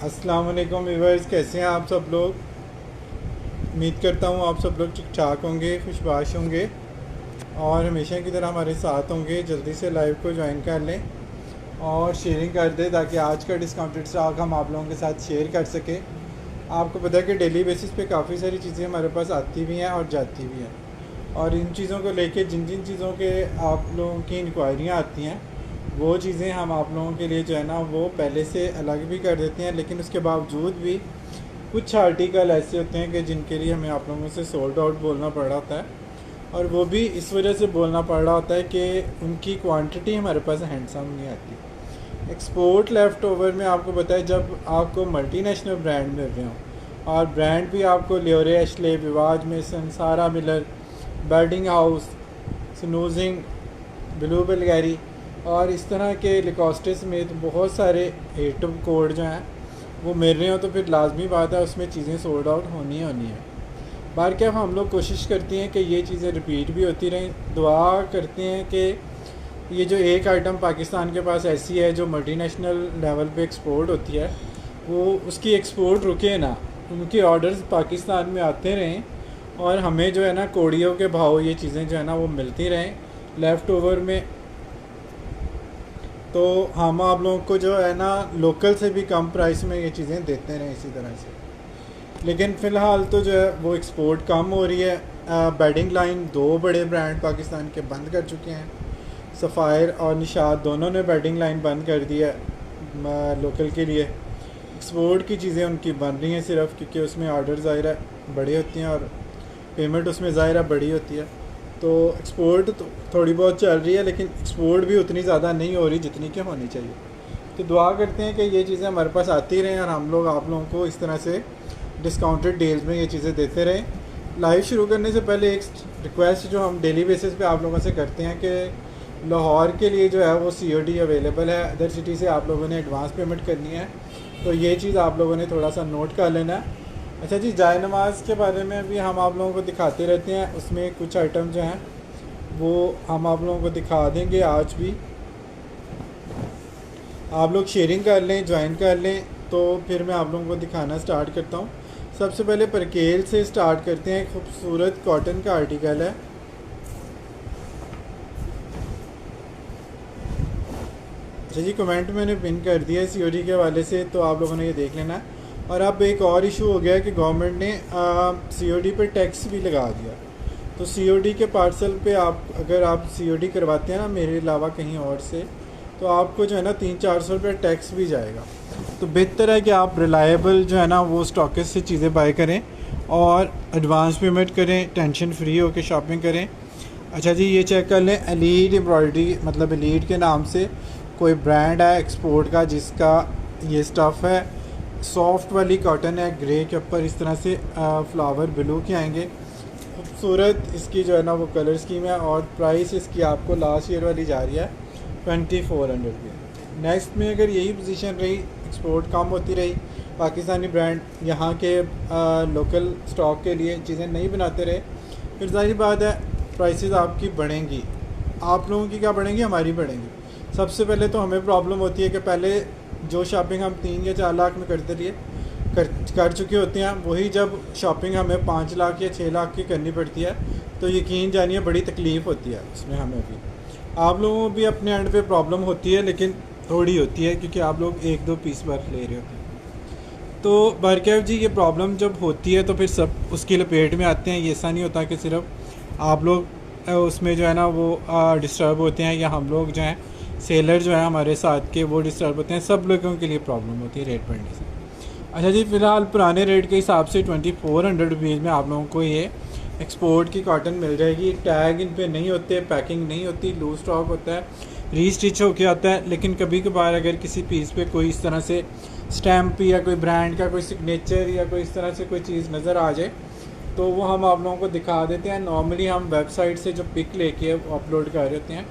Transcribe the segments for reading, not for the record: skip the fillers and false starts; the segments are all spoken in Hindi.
अस्सलाम वालेकुम व्यूअर्स, कैसे हैं आप सब लोग। उम्मीद करता हूँ आप सब लोग ठीक ठाक होंगे, खुशबाश होंगे और हमेशा की तरह हमारे साथ होंगे। जल्दी से लाइव को ज्वाइन कर लें और शेयरिंग कर दें ताकि आज का डिस्काउंटेड स्टॉक हम आप लोगों के साथ शेयर कर सकें। आपको पता है कि डेली बेसिस पे काफ़ी सारी चीज़ें हमारे पास आती भी हैं और जाती भी हैं, और इन चीज़ों को लेके जिन जिन चीज़ों के आप लोगों की इंक्वायरियाँ आती हैं वो चीज़ें हम आप लोगों के लिए जो है ना वो पहले से अलग भी कर देते हैं। लेकिन उसके बावजूद भी कुछ आर्टिकल ऐसे होते हैं कि जिनके लिए हमें आप लोगों से सोल्ड आउट बोलना पड़ रहा होता है, और वो भी इस वजह से बोलना पड़ रहा होता है कि उनकी क्वांटिटी हमारे पास हैंडसम नहीं आती। एक्सपोर्ट लेफ़्ट ओवर में आपको बताया, जब आपको मल्टीनेशनल ब्रांड मिल रहे हों, और ब्रांड भी आपको लियोरे, एशले, विवाज, मेसन, सारा मिलर, बर्डिंग हाउस, स्नूजिंग, ब्लू बल्गैरी और इस तरह के लिकोस्टे समेत बहुत सारे एटम कोड जो हैं वो मिल रहे हो, तो फिर लाजमी बात है उसमें चीज़ें सोल्ड आउट होनी है। बार क्या हम लोग कोशिश करते हैं कि ये चीज़ें रिपीट भी होती रहें। दुआ करते हैं कि ये जो एक आइटम पाकिस्तान के पास ऐसी है जो मल्टीनेशनल लेवल पे एक्सपोर्ट होती है, वो उसकी एक्सपोर्ट रुके ना, उनके ऑर्डर्स पाकिस्तान में आते रहें और हमें जो है ना कोड़ियों के भाव ये चीज़ें जो है ना वो मिलती रहें लेफ़्ट ओवर में। तो हम आप लोगों को जो है ना लोकल से भी कम प्राइस में ये चीज़ें देते रहें इसी तरह से। लेकिन फ़िलहाल तो जो है वो एक्सपोर्ट कम हो रही है। बेडिंग लाइन दो बड़े ब्रांड पाकिस्तान के बंद कर चुके हैं, सफ़ायर और निशात दोनों ने बेडिंग लाइन बंद कर दी है लोकल के लिए। एक्सपोर्ट की चीज़ें उनकी बन रही हैं सिर्फ क्योंकि उसमें ऑर्डर ज़ाहिर है बड़े होते हैं और पेमेंट उसमें ज़ाहिर है बड़ी होती है। तो एक्सपोर्ट तो थोड़ी बहुत चल रही है, लेकिन एक्सपोर्ट भी उतनी ज़्यादा नहीं हो रही जितनी कि होनी चाहिए। तो दुआ करते हैं कि ये चीज़ें हमारे पास आती रहें और हम लोग आप लोगों को इस तरह से डिस्काउंटेड डील्स में ये चीज़ें देते रहें। लाइव शुरू करने से पहले एक रिक्वेस्ट जो हम डेली बेसिस पे आप लोगों से करते हैं कि लाहौर के लिए जो है वो COD अवेलेबल है। अदर सिटी से आप लोगों ने एडवांस पेमेंट करनी है, तो ये चीज़ आप लोगों ने थोड़ा सा नोट कर लेना है। अच्छा जी, जाए नमाज के बारे में भी हम आप लोगों को दिखाते रहते हैं, उसमें कुछ आइटम जो हैं वो हम आप लोगों को दिखा देंगे। आज भी आप लोग शेयरिंग कर लें, ज्वाइन कर लें, तो फिर मैं आप लोगों को दिखाना स्टार्ट करता हूँ। सबसे पहले परकेल से स्टार्ट करते हैं। खूबसूरत कॉटन का आर्टिकल है। अच्छा जी, कमेंट मैंने पिन कर दिया है COD के हवाले से, तो आप लोगों ने ये देख लेना है। और अब एक और इशू हो गया है कि गवर्नमेंट ने COD पे टैक्स भी लगा दिया। तो COD के पार्सल पे अगर आप COD करवाते हैं ना मेरे अलावा कहीं और से, तो आपको जो है ना 300-400 रुपये टैक्स भी जाएगा। तो बेहतर है कि आप रिलायबल जो है ना वो स्टॉकिस्ट से चीज़ें बाय करें और एडवांस पेमेंट करें, टेंशन फ्री होकर शॉपिंग करें। अच्छा जी, ये चेक कर लें, एलीट एम्ब्रॉयडरी, मतलब एलीट के नाम से कोई ब्रांड है एक्सपोर्ट का जिसका ये स्टफ़ है। सॉफ्ट वाली कॉटन है, ग्रे के ऊपर इस तरह से फ्लावर ब्लू के आएंगे। खूबसूरत इसकी जो है ना वो कलर स्कीम है, और प्राइस इसकी आपको लास्ट ईयर वाली जा रही है 2400 रुपये। नेक्स्ट में अगर यही पोजीशन रही, एक्सपोर्ट कम होती रही, पाकिस्तानी ब्रांड यहाँ के लोकल स्टॉक के लिए चीज़ें नहीं बनाते रहे, फिर जाहिर बात है प्राइसेस आपकी बढ़ेंगी। आप लोगों की क्या बढ़ेंगी, हमारी बढ़ेंगी। सबसे पहले तो हमें प्रॉब्लम होती है कि पहले जो शॉपिंग हम 3 या 4 लाख में करते रहिए कर चुके होते हैं, वही जब शॉपिंग हमें 5 लाख या 6 लाख की करनी पड़ती है तो यकीन जानिए बड़ी तकलीफ़ होती है उसमें हमें भी। आप लोगों को भी अपने एंड पे प्रॉब्लम होती है, लेकिन थोड़ी होती है क्योंकि आप लोग 1-2 पीस बर्फ ले रहे होते हैं। तो बरकैफ जी, ये प्रॉब्लम जब होती है तो फिर सब उसकी लपेट में आते हैं। ये ऐसा नहीं होता कि सिर्फ आप लोग उसमें जो है ना वो डिस्टर्ब होते हैं, या हम लोग जो हैं सेलर जो है हमारे साथ के वो डिस्टर्ब होते हैं। सब लोगों के लिए प्रॉब्लम होती है रेट बढ़ने से। अच्छा जी, फ़िलहाल पुराने रेट के हिसाब से 2400 रुपीज़ में आप लोगों को ये एक्सपोर्ट की कॉटन मिल जाएगी। टैग इन पे नहीं होते, पैकिंग नहीं होती, लूज स्टॉक होता है, रीस्टिच होके आता है। लेकिन कभी कभार अगर किसी पीस पे कोई इस तरह से स्टैम्प या कोई ब्रांड का कोई सिग्नेचर या कोई इस तरह से कोई चीज़ नज़र आ जाए तो वो हम आप लोगों को दिखा देते हैं। नॉर्मली हम वेबसाइट से जो पिक लेके अपलोड कर रहे होते हैं,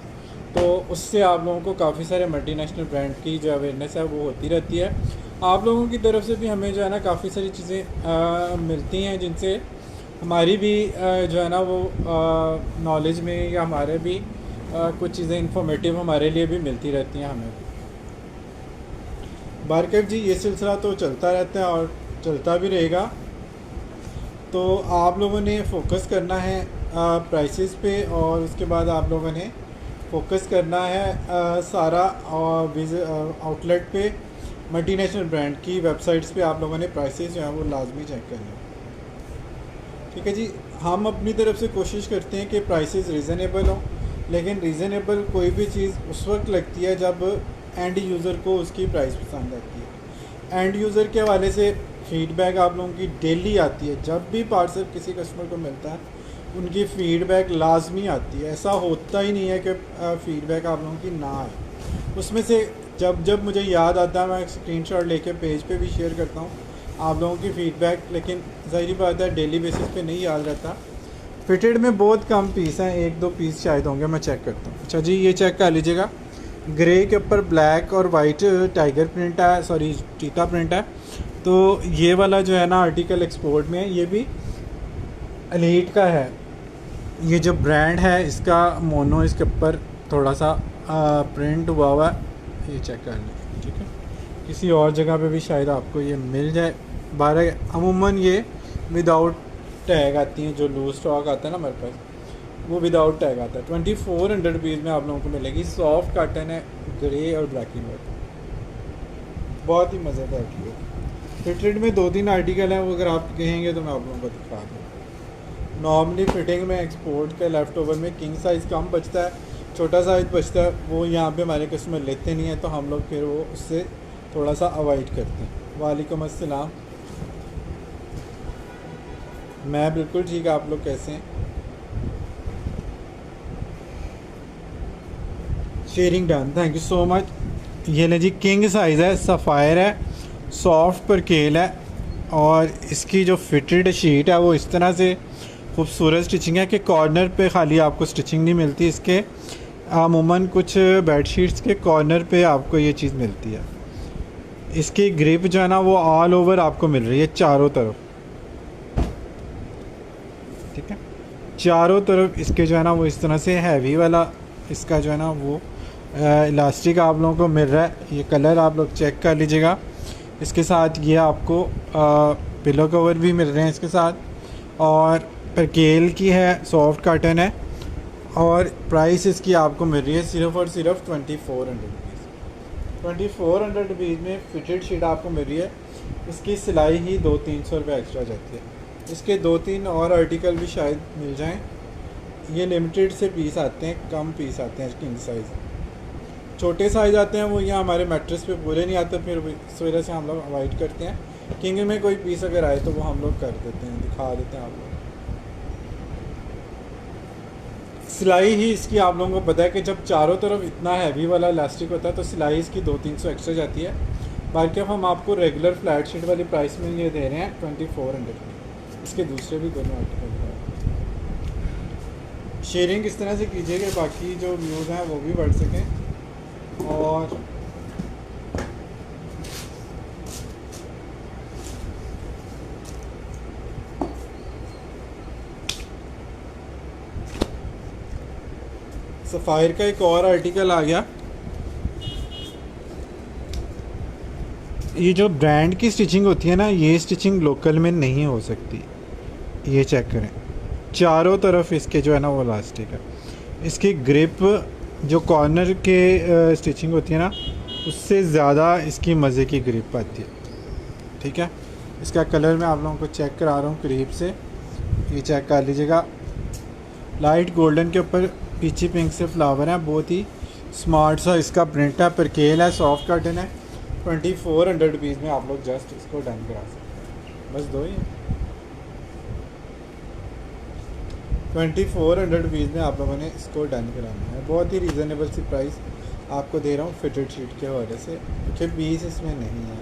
तो उससे आप लोगों को काफ़ी सारे मल्टीनेशनल ब्रांड की जो अवेयरनेस है वो होती रहती है। आप लोगों की तरफ से भी हमें जो है ना काफ़ी सारी चीज़ें मिलती हैं जिनसे हमारी भी जो है ना वो नॉलेज में या हमारे भी कुछ चीज़ें इंफॉर्मेटिव हमारे लिए भी मिलती रहती हैं हमें। बारकैफ जी ये सिलसिला तो चलता रहता है और चलता भी रहेगा। तो आप लोगों ने फोकस करना है प्राइसेस पे, और उसके बाद आप लोगों ने फोकस करना है सारा आउटलेट पे, मल्टीनेशनल ब्रांड की वेबसाइट्स पे आप लोगों ने प्राइसेस जो हैं वो लाजमी चेक करने। ठीक है जी, हम अपनी तरफ से कोशिश करते हैं कि प्राइसेस रीज़नेबल हों, लेकिन रीज़नेबल कोई भी चीज़ उस वक्त लगती है जब एंड यूज़र को उसकी प्राइस पसंद आती है। एंड यूज़र के हवाले से फ़ीडबैक आप लोगों की डेली आती है, जब भी पार्सल किसी कस्टमर को मिलता है उनकी फ़ीडबैक लाजमी आती है। ऐसा होता ही नहीं है कि फ़ीडबैक आप लोगों की ना आए। उसमें से जब जब मुझे याद आता है मैं स्क्रीनशॉट लेके पेज पे भी शेयर करता हूँ आप लोगों की फ़ीडबैक, लेकिन ज़ाहिर बात है डेली बेसिस पे नहीं याद रहता। फिटेड में बहुत कम पीस हैं, 1-2 पीस शायद होंगे, मैं चेक करता हूँ। अच्छा जी, ये चेक कर लीजिएगा, ग्रे के ऊपर ब्लैक और वाइट टाइगर प्रिंट है, सॉरी चीता प्रिंट है। तो ये वाला जो है ना आर्टिकल एक्सपोर्ट में है, ये भी एलीट का है। ये जो ब्रांड है इसका मोनो, इसके ऊपर थोड़ा सा प्रिंट हुआ है, ये चेक कर लें। ठीक है, किसी और जगह पे भी शायद आपको ये मिल जाए। 12 अमूमन ये विदाउट टैग आती हैं, जो लूज स्टॉक आता है ना हमारे पास, वो विदाउट टैग आता है। 2400 रुपीज़ में आप लोगों को मिलेगी। सॉफ्ट कॉटन है, ग्रे और ब्लैक एंड वाइट, बहुत ही मज़ेदार आर्टिकल। फिटेड में 2-3 आर्टिकल हैं, वो अगर आप कहेंगे तो मैं आप लोगों को दिखा दूँ। नॉर्मली फिटिंग में एक्सपोर्ट के लेफ़्ट ओवर में किंग साइज़ कम बचता है, छोटा साइज़ बचता है, वो यहाँ पे हमारे कस्टमर लेते नहीं हैं, तो हम लोग फिर वो उससे थोड़ा सा अवॉइड करते हैं। वालेकुम अस्सलाम, मैं बिल्कुल ठीक है, आप लोग कैसे हैं? Sharing done, thank you so much. ये ले जी, किंग साइज़ है, सफ़ायर है, सॉफ्ट परकेल है, और इसकी जो फिटेड शीट है वो इस तरह से खूबसूरत स्टिचिंग है कि कॉर्नर पे खाली आपको स्टिचिंग नहीं मिलती, इसके अमूमन कुछ बेडशीट्स के कॉर्नर पे आपको ये चीज़ मिलती है। इसकी ग्रिप जो है ना वो ऑल ओवर आपको मिल रही है, चारों तरफ। ठीक है, चारों तरफ इसके जो है ना वो इस तरह से हैवी वाला इसका जो है ना वो इलास्टिक आप लोगों को मिल रहा है। ये कलर आप लोग चेक कर लीजिएगा। इसके साथ ये आपको पिलो कवर भी मिल रहे हैं इसके साथ, और परकेल की है, सॉफ्ट कॉटन है, और प्राइस इसकी आपको मिल रही है सिर्फ़ और सिर्फ 2400 रुपीज़। 2400 रुपीज़ में फिटेड शीट आपको मिल रही है। इसकी सिलाई ही 200-300 रुपये एक्स्ट्रा जाती है। इसके 2-3 और आर्टिकल भी शायद मिल जाएं। ये लिमिटेड से पीस आते हैं, कम पीस आते हैं किंग साइज़। छोटे साइज़ आते हैं वो यहाँ हमारे मैट्रेस पे पूरे नहीं आते, फिर इस वजह से हम लोग अवॉइड करते हैं। किंग में कोई पीस अगर आए तो वो हम लोग कर देते हैं, दिखा देते हैं आप लोग। सिलाई ही इसकी आप लोगों को पता है कि जब चारों तरफ इतना हैवी वाला इलास्टिक होता है तो सिलाई इसकी 200-300 एक्स्ट्रा जाती है। बाकी अब हम आपको रेगुलर फ्लैट शीट वाली प्राइस में ये दे रहे हैं 2400 की। इसके दूसरे भी दोनों आर्टिकल हैं। शेयरिंग इस तरह से कीजिए कि बाकी जो व्यूज़ हैं वो भी बढ़ सकें। और सफ़ायर का एक और आर्टिकल आ गया। ये जो ब्रांड की स्टिचिंग होती है ना, ये स्टिचिंग लोकल में नहीं हो सकती। ये चेक करें, चारों तरफ इसके जो है ना वो इलास्टिक है। इसकी ग्रिप जो कॉर्नर के स्टिचिंग होती है ना, उससे ज़्यादा इसकी मज़े की ग्रिप आती है। ठीक है, इसका कलर मैं आप लोगों को चेक करा रहा हूँ करीब से, ये चेक कर लीजिएगा। लाइट गोल्डन के ऊपर पीछे पिंक से फ्लावर है, बहुत ही स्मार्ट सा इसका प्रिंट है, परकेल है, सॉफ्ट कॉटन है। 2400 रुपीज़ में आप लोग जस्ट इसको डन करा सकते हैं, बस दो ही 2400 रुपीज़ में आप लोगों ने इसको डन कराना है। बहुत ही रीज़नेबल सी प्राइस आपको दे रहा हूँ फिटेड शीट के हवाले से, क्योंकि पीस इसमें नहीं है।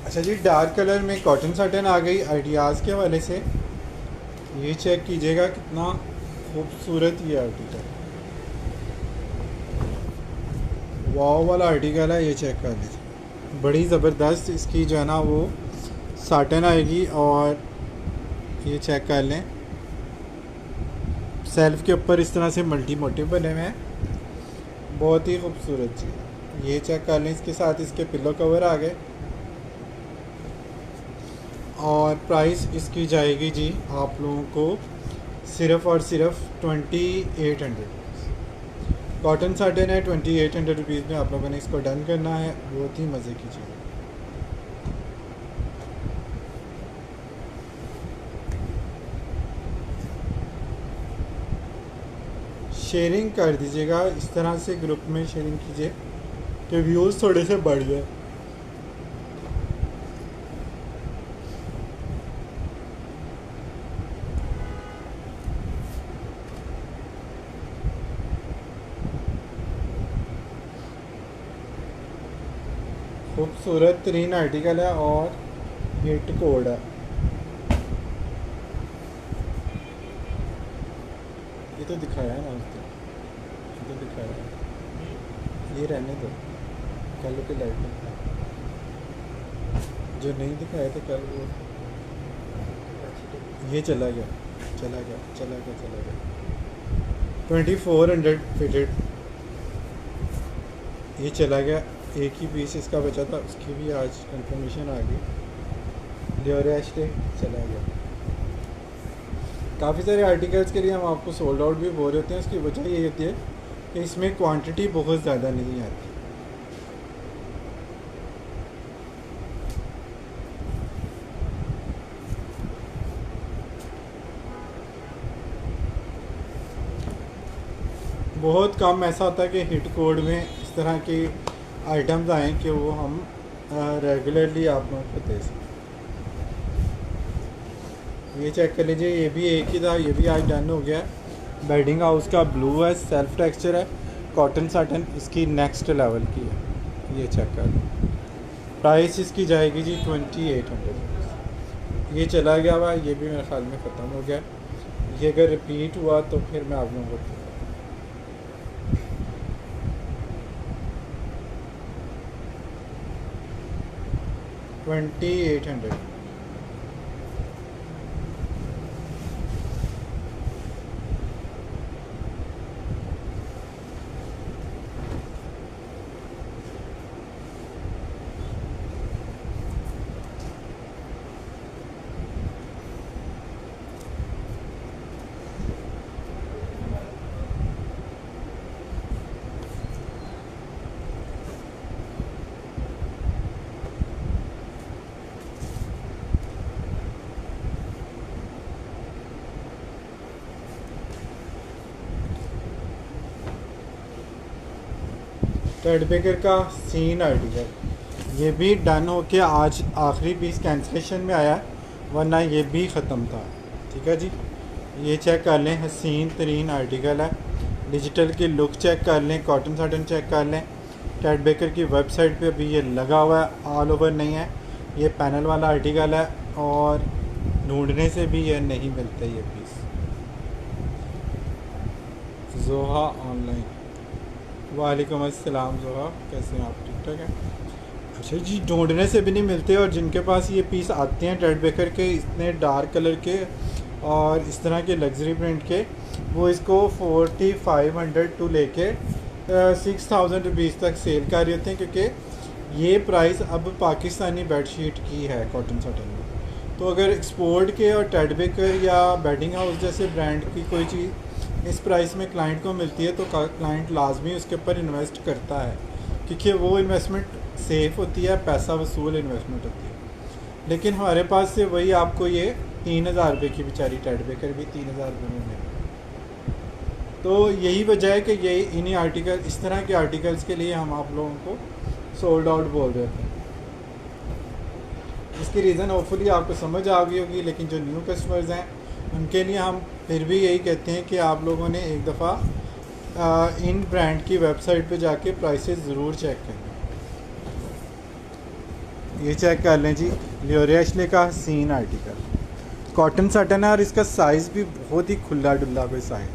अच्छा जी, डार्क कलर में कॉटन साटन आ गई आइडियाज़ के हवाले से। ये चेक कीजिएगा कितना खूबसूरत ये आर्टिकल, वाव वाला आर्टिकल है। ये चेक कर लीजिए, बड़ी ज़बरदस्त इसकी जो है ना वो साटन आएगी। और ये चेक कर लें, सेल्फ के ऊपर इस तरह से मल्टी मोटिव बने हुए हैं, बहुत ही खूबसूरत चीज़। ये चेक कर लें, इसके साथ इसके पिलो कवर आ गए और प्राइस इसकी जाएगी जी आप लोगों को सिर्फ़ और सिर्फ 2800। कॉटन साटन है, 2800 रुपीज़ में आप लोगों ने इसको डन करना है। बहुत ही मज़े की चीज़ है। शेयरिंग कर दीजिएगा, इस तरह से ग्रुप में शेयरिंग कीजिए कि व्यूज़ थोड़े से बढ़ जाए। खूबसूरत तरीन आर्टिकल है और हिट कोड है। ये तो दिखाया है ना उसने, ये तो दिखाया है, ये रहने दो, कल के लाइट में जो नहीं दिखाया था कल वो ये चला गया चला गया चला गया चला गया 2400 फिटेड, ये चला गया। एक ही पीस इसका बचा था, उसकी भी आज कंफर्मेशन आ गई। लियोरेस्टे चला गया। काफ़ी सारे आर्टिकल्स के लिए हम आपको सोल्ड आउट भी बोल रहे होते हैं। उसकी वजह ये होती है कि इसमें क्वांटिटी बहुत ज़्यादा नहीं आती। बहुत कम ऐसा होता है कि हिट कोड में इस तरह के आइटम्स आएँ कि वो हम रेगुलरली आप लोगों को दे सकें। ये चेक कर लीजिए, ये भी एक ही था, ये भी आज डन हो गया। बेडिंग हाउस का ब्लू है, सेल्फ टेक्सचर है, कॉटन साटन इसकी नेक्स्ट लेवल की है। ये चेक कर लो, प्राइस इसकी जाएगी जी 2800। ये चला गया हुआ, ये भी मेरे ख्याल में ख़त्म हो गया। ये अगर रिपीट हुआ तो फिर मैं आप लोगों को 2800। टेड बेकर का सीन आर्टिकल ये भी डन होके आज आखिरी पीस कैंसिलेशन में आया, वरना ये भी ख़त्म था। ठीक है जी, ये चेक कर लें, हसीन तरीन आर्टिकल है। डिजिटल की लुक चेक कर लें, कॉटन साटन चेक कर लें। टेड बेकर की वेबसाइट पे अभी ये लगा हुआ है, ऑल ओवर नहीं है। ये पैनल वाला आर्टिकल है और ढूंढने से भी ये नहीं मिलता ये पीस। जोहा ऑनलाइन, वालेकुम अस्सलाम जोहा, कैसे हैं आप? ठीक ठाक हैं? अच्छा जी, ढूंढने से भी नहीं मिलते। और जिनके पास ये पीस आते हैं टेड बेकर के इतने डार्क कलर के और इस तरह के लग्जरी प्रिंट के, वो इसको 4500 टू लेके 6000 रुपीज़ तक सेल कर रहे होते हैं, क्योंकि ये प्राइस अब पाकिस्तानी बेडशीट की है कॉटन साटन में। तो अगर एक्सपोर्ट के और टेड बेकर या बेडिंग हाउस जैसे ब्रांड की कोई चीज़ इस प्राइस में क्लाइंट को मिलती है तो क्लाइंट लाजमी उसके ऊपर इन्वेस्ट करता है, क्योंकि वो इन्वेस्टमेंट सेफ़ होती है, पैसा वसूल इन्वेस्टमेंट होती है। लेकिन हमारे पास से वही आपको ये 3000 रुपये की बेचारी टेड बेकर भी 3000 रुपये में मिली। तो यही वजह है कि ये इन्हीं आर्टिकल, इस तरह के आर्टिकल्स के लिए हम आप लोगों को सोल्ड आउट बोल रहे थे। इसकी रीज़न होपफुली आपको समझ आ गई होगी, लेकिन जो न्यू कस्टमर्स हैं उनके लिए हम फिर भी यही कहते हैं कि आप लोगों ने एक दफ़ा इन ब्रांड की वेबसाइट पे जाके प्राइसेस ज़रूर चेक करें। ये चेक कर लें जी, लियोरेस्टे का सीन आर्टिकल कॉटन साटन है और इसका साइज़ भी बहुत ही खुला डुल्ला कोई साइज़,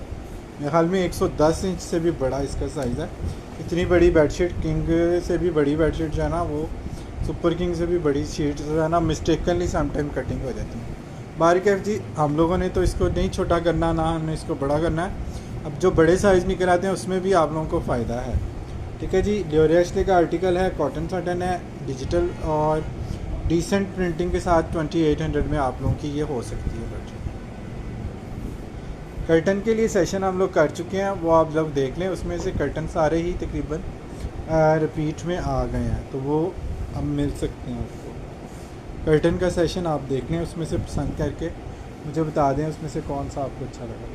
मेरे ख्याल में 110 इंच से भी बड़ा इसका साइज़ है। इतनी बड़ी बेडशीट, किंग से भी बड़ी बेडशीट जो है ना, वो सुपर किंग से भी बड़ी शीट जो है ना, मिस्टेकनली समटाइम कटिंग हो जाती है। बारिक जी, हम लोगों ने तो इसको नहीं छोटा करना, ना हमने इसको बड़ा करना है। अब जो बड़े साइज़ निकल आते हैं उसमें भी आप लोगों को फ़ायदा है। ठीक है जी, लियोरे एशले का आर्टिकल है, कॉटन साटन है, डिजिटल और डिसेंट प्रिंटिंग के साथ 2800 में आप लोगों की ये हो सकती है। कर्टन के लिए सेशन हम लोग कर चुके हैं, वो आप लोग देख लें, उसमें से कर्टन सारे ही तकरीबन रिपीट में आ गए हैं, तो वो अब मिल सकते हैं आपको। कर्टन का सेशन आप देख लें, उसमें से पसंद करके मुझे बता दें उसमें से कौन सा आपको अच्छा लगा।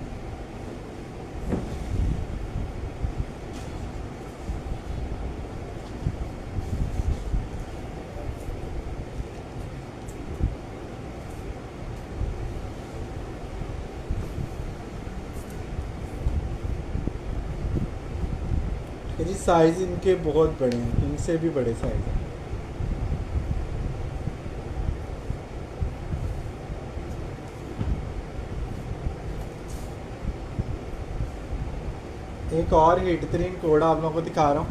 जी साइज़ इनके बहुत बड़े हैं, इनसे भी बड़े साइज़ हैं। एक और बेहतरीन कोड आप लोगों को दिखा रहा हूँ।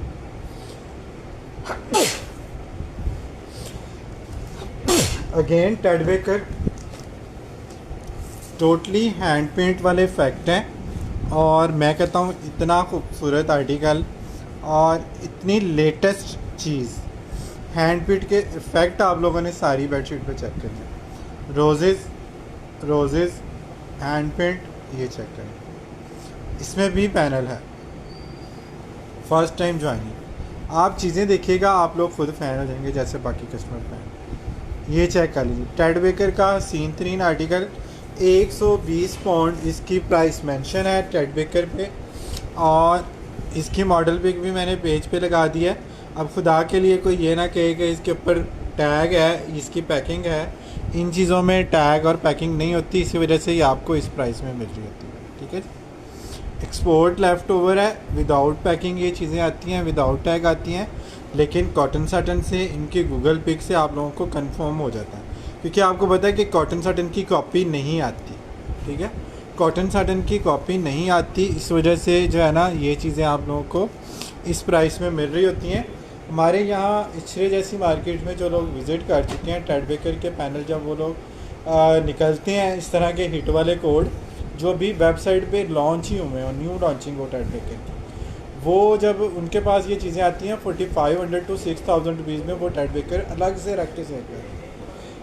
Again Ted Baker, totally hand paint वाले इफेक्ट हैं और मैं कहता हूँ इतना खूबसूरत आर्टिकल और इतनी लेटेस्ट चीज़। हैंड पेंट के इफ़ेक्ट आप लोगों ने सारी बेडशीट पे चेक करनी है। रोजेज़ हैंड पेंट, ये चेक करें, इसमें भी पैनल है। फर्स्ट टाइम ज्वाइनिंग, आप चीज़ें देखिएगा, आप लोग खुद फ़ैन हो जाएंगे जैसे बाकी कस्टमर फ़ैन। ये चेक कर लीजिए, टेड बेकर का सीन 3 आर्टिकल 120 पाउंड इसकी प्राइस मेंशन है टेड बेकर पे, और इसकी मॉडल पिक भी मैंने पेज पे लगा दी है। अब खुदा के लिए कोई ये ना कहे कि इसके ऊपर टैग है, इसकी पैकिंग है, इन चीज़ों में टैग और पैकिंग नहीं होती, इसी वजह से ही आपको इस प्राइस में मिल रही होती है। ठीक है, एक्सपोर्ट लेफ़्ट ओवर है, विदाउट पैकिंग ये चीज़ें आती हैं, विदाउट टैग आती हैं, लेकिन कॉटन साटन से इनकी गूगल पिक से आप लोगों को कंफर्म हो जाता है, क्योंकि आपको पता है कि कॉटन साटन की कॉपी नहीं आती। ठीक है, कॉटन साटन की कॉपी नहीं आती, इस वजह से जो है ना ये चीज़ें आप लोगों को इस प्राइस में मिल रही होती हैं। हमारे यहाँ इचरे जैसी मार्केट में जो लोग विज़िट कर चुके हैं, टेड बेकर के पैनल जब वो लोग निकलते हैं इस तरह के हिट वाले कोड जो भी वेबसाइट पे लॉन्च ही हुए हैं, न्यू लॉन्चिंग हो टेड बेकर की, वो जब उनके पास ये चीज़ें आती हैं 4500 to 6000 रुपीज़ में, वो टेड बेकर अलग से रखते से